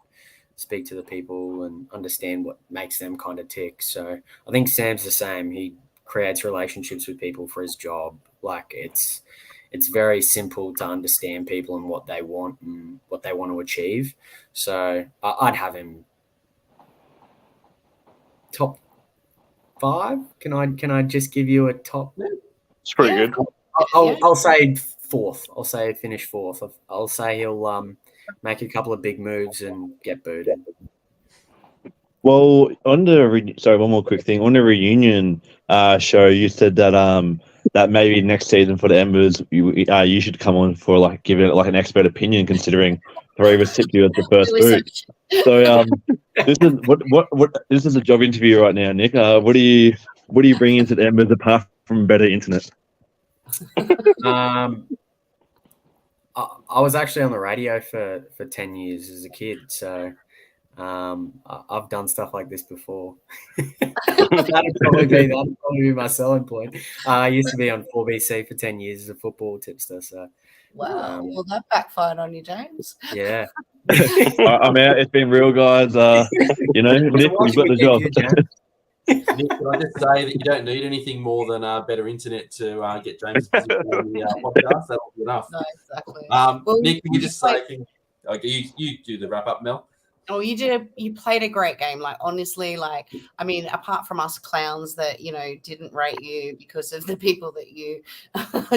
speak to the people, and understand what makes them kind of tick. So I think Sam's the same. He creates relationships with people for his job. Like it's very simple to understand people and what they want and what they want to achieve. So I'd have him top 5. Can I just give you a top? It's pretty good. I'll say 4th. I'll say finish 4th. I'll say he'll make a couple of big moves and get booted. Well, one more quick thing. On the reunion show, you said that that maybe next season for the Embers, you should come on for give it an expert opinion, considering 3 of us tipped you as the first boot. So this is what this is a job interview right now, Nick. What do you bring into the Embers apart from better internet? I was actually on the radio for 10 years as a kid, so I've done stuff like this before. That'd probably be my selling point. I used to be on 4BC for 10 years as a football tipster. So wow, well, that backfired on you, James. Yeah. I'm out. It's been real, guys. Nick, you've got the job. Nick, can I just say that you don't need anything more than better internet to get James on the podcast? That'll be enough. No, exactly. Nick, can you just say, you do the wrap up, Mel? Oh, you played a great game. Honestly, apart from us clowns that, didn't rate you because of the people that you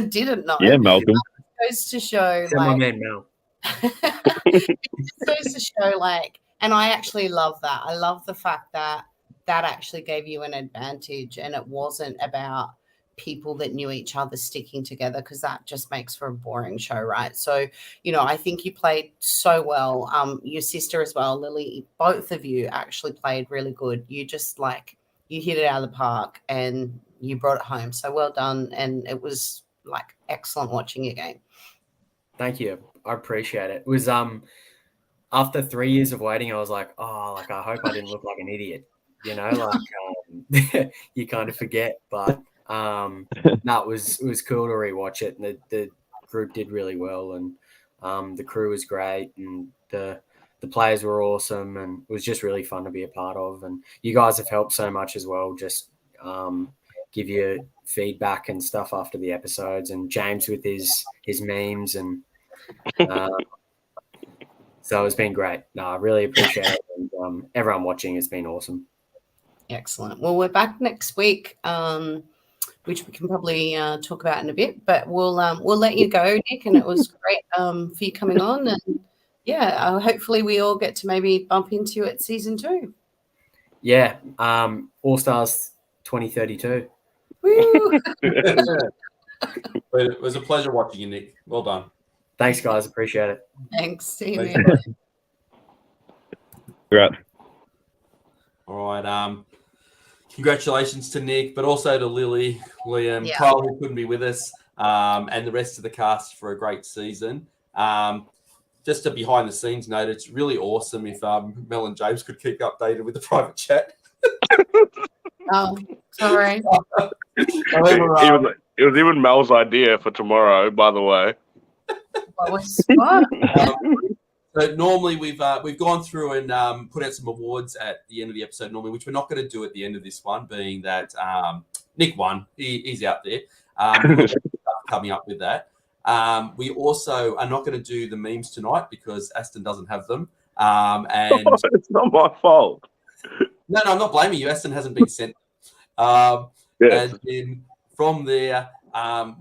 didn't know. Yeah, Malcolm. It goes to show, my man, Mel. It goes to show, and I actually love that. I love the fact that actually gave you an advantage and it wasn't about people that knew each other sticking together, because that just makes for a boring show, right? So, I think you played so well. Your sister as well, Lily, both of you actually played really good. You just you hit it out of the park and you brought it home. So well done. And it was excellent watching your game. Thank you. I appreciate it. It was after 3 years of waiting, I was like, I hope I didn't look like an idiot. you kind of forget. But no, it was cool to rewatch it, and the group did really well, and the crew was great, and the players were awesome, and it was just really fun to be a part of. And you guys have helped so much as well. Just give you feedback and stuff after the episodes, and James with his memes, and so it's been great. No, I really appreciate it, and everyone watching has been awesome. Excellent. Well, we're back next week, which we can probably talk about in a bit. But we'll let you go, Nick, and it was great for you coming on. And yeah, hopefully we all get to maybe bump into you at season 2. Yeah, All Stars 2032. Woo! It was a pleasure watching you, Nick. Well done. Thanks, guys. Appreciate it. Thanks. See you, Thanks, man. mate. Great. All right. Congratulations to Nick, but also to Lily, Liam, Yeah. Kyle, who couldn't be with us, and the rest of the cast for a great season. Just a behind the scenes note, it's really awesome if Mel and James could keep updated with the private chat. Oh, sorry. However, It was even Mel's idea for tomorrow, by the way. What? So normally we've gone through and put out some awards at the end of the episode normally, which we're not going to do at the end of this one, being that Nick won. He's out there. Coming up with that. We also are not going to do the memes tonight because Aston doesn't have them. And It's not my fault. no, I'm not blaming you. Aston hasn't been sent. Yes. And then from there,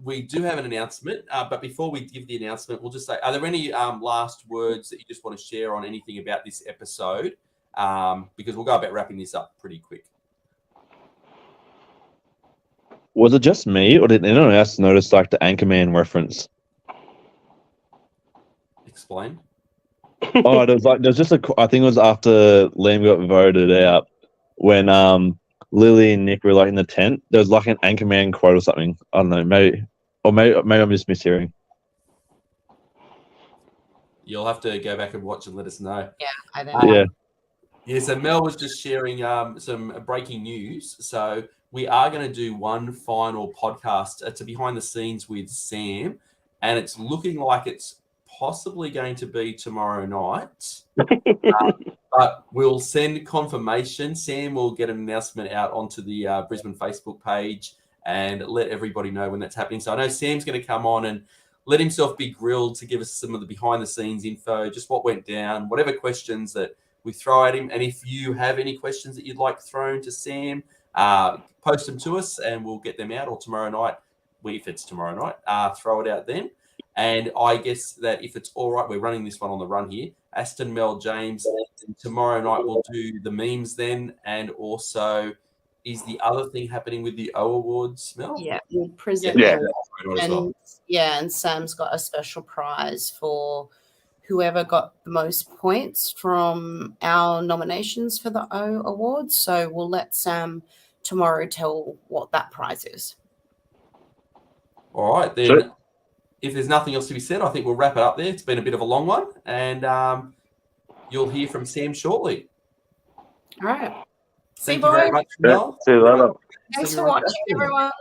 we do have an announcement. But before we give the announcement, we'll just say, are there any last words that you just want to share on anything about this episode? Because we'll go about wrapping this up pretty quick. Was it just me, or did anyone else notice like the Anchorman reference? Explain. Oh, there's just I think it was after Liam got voted out when Lily and Nick were like in the tent. There was like an Anchorman quote or something. I don't know, maybe I'm just mishearing. You'll have to go back and watch and let us know. Yeah, I don't know. Yeah. Yeah, so Mel was just sharing some breaking news. So we are going to do one final podcast. It's a behind the scenes with Sam, and it's looking like it's possibly going to be tomorrow night. But we'll send confirmation. Sam will get an announcement out onto the Brisbane Facebook page and let everybody know when that's happening. So I know Sam's going to come on and let himself be grilled to give us some of the behind the scenes info, just what went down, whatever questions that we throw at him. And if you have any questions that you'd like thrown to Sam, post them to us and we'll get them out, or tomorrow night, if it's tomorrow night, throw it out then. And I guess that if it's all right, we're running this one on the run here. Aston, Mel, James, and tomorrow night we'll do the memes then. And also, is the other thing happening with the O Awards, Mel? Yeah, we'll present Yeah. them. And Sam's got a special prize for whoever got the most points from our nominations for the O Awards. So we'll let Sam tomorrow tell what that prize is. All right, then. Sure. If there's nothing else to be said, I think we'll wrap it up there. It's been a bit of a long one, and you'll hear from Sam shortly. All right. Thank you very much, Yeah, Mel. see you later. Thanks for watching, everyone.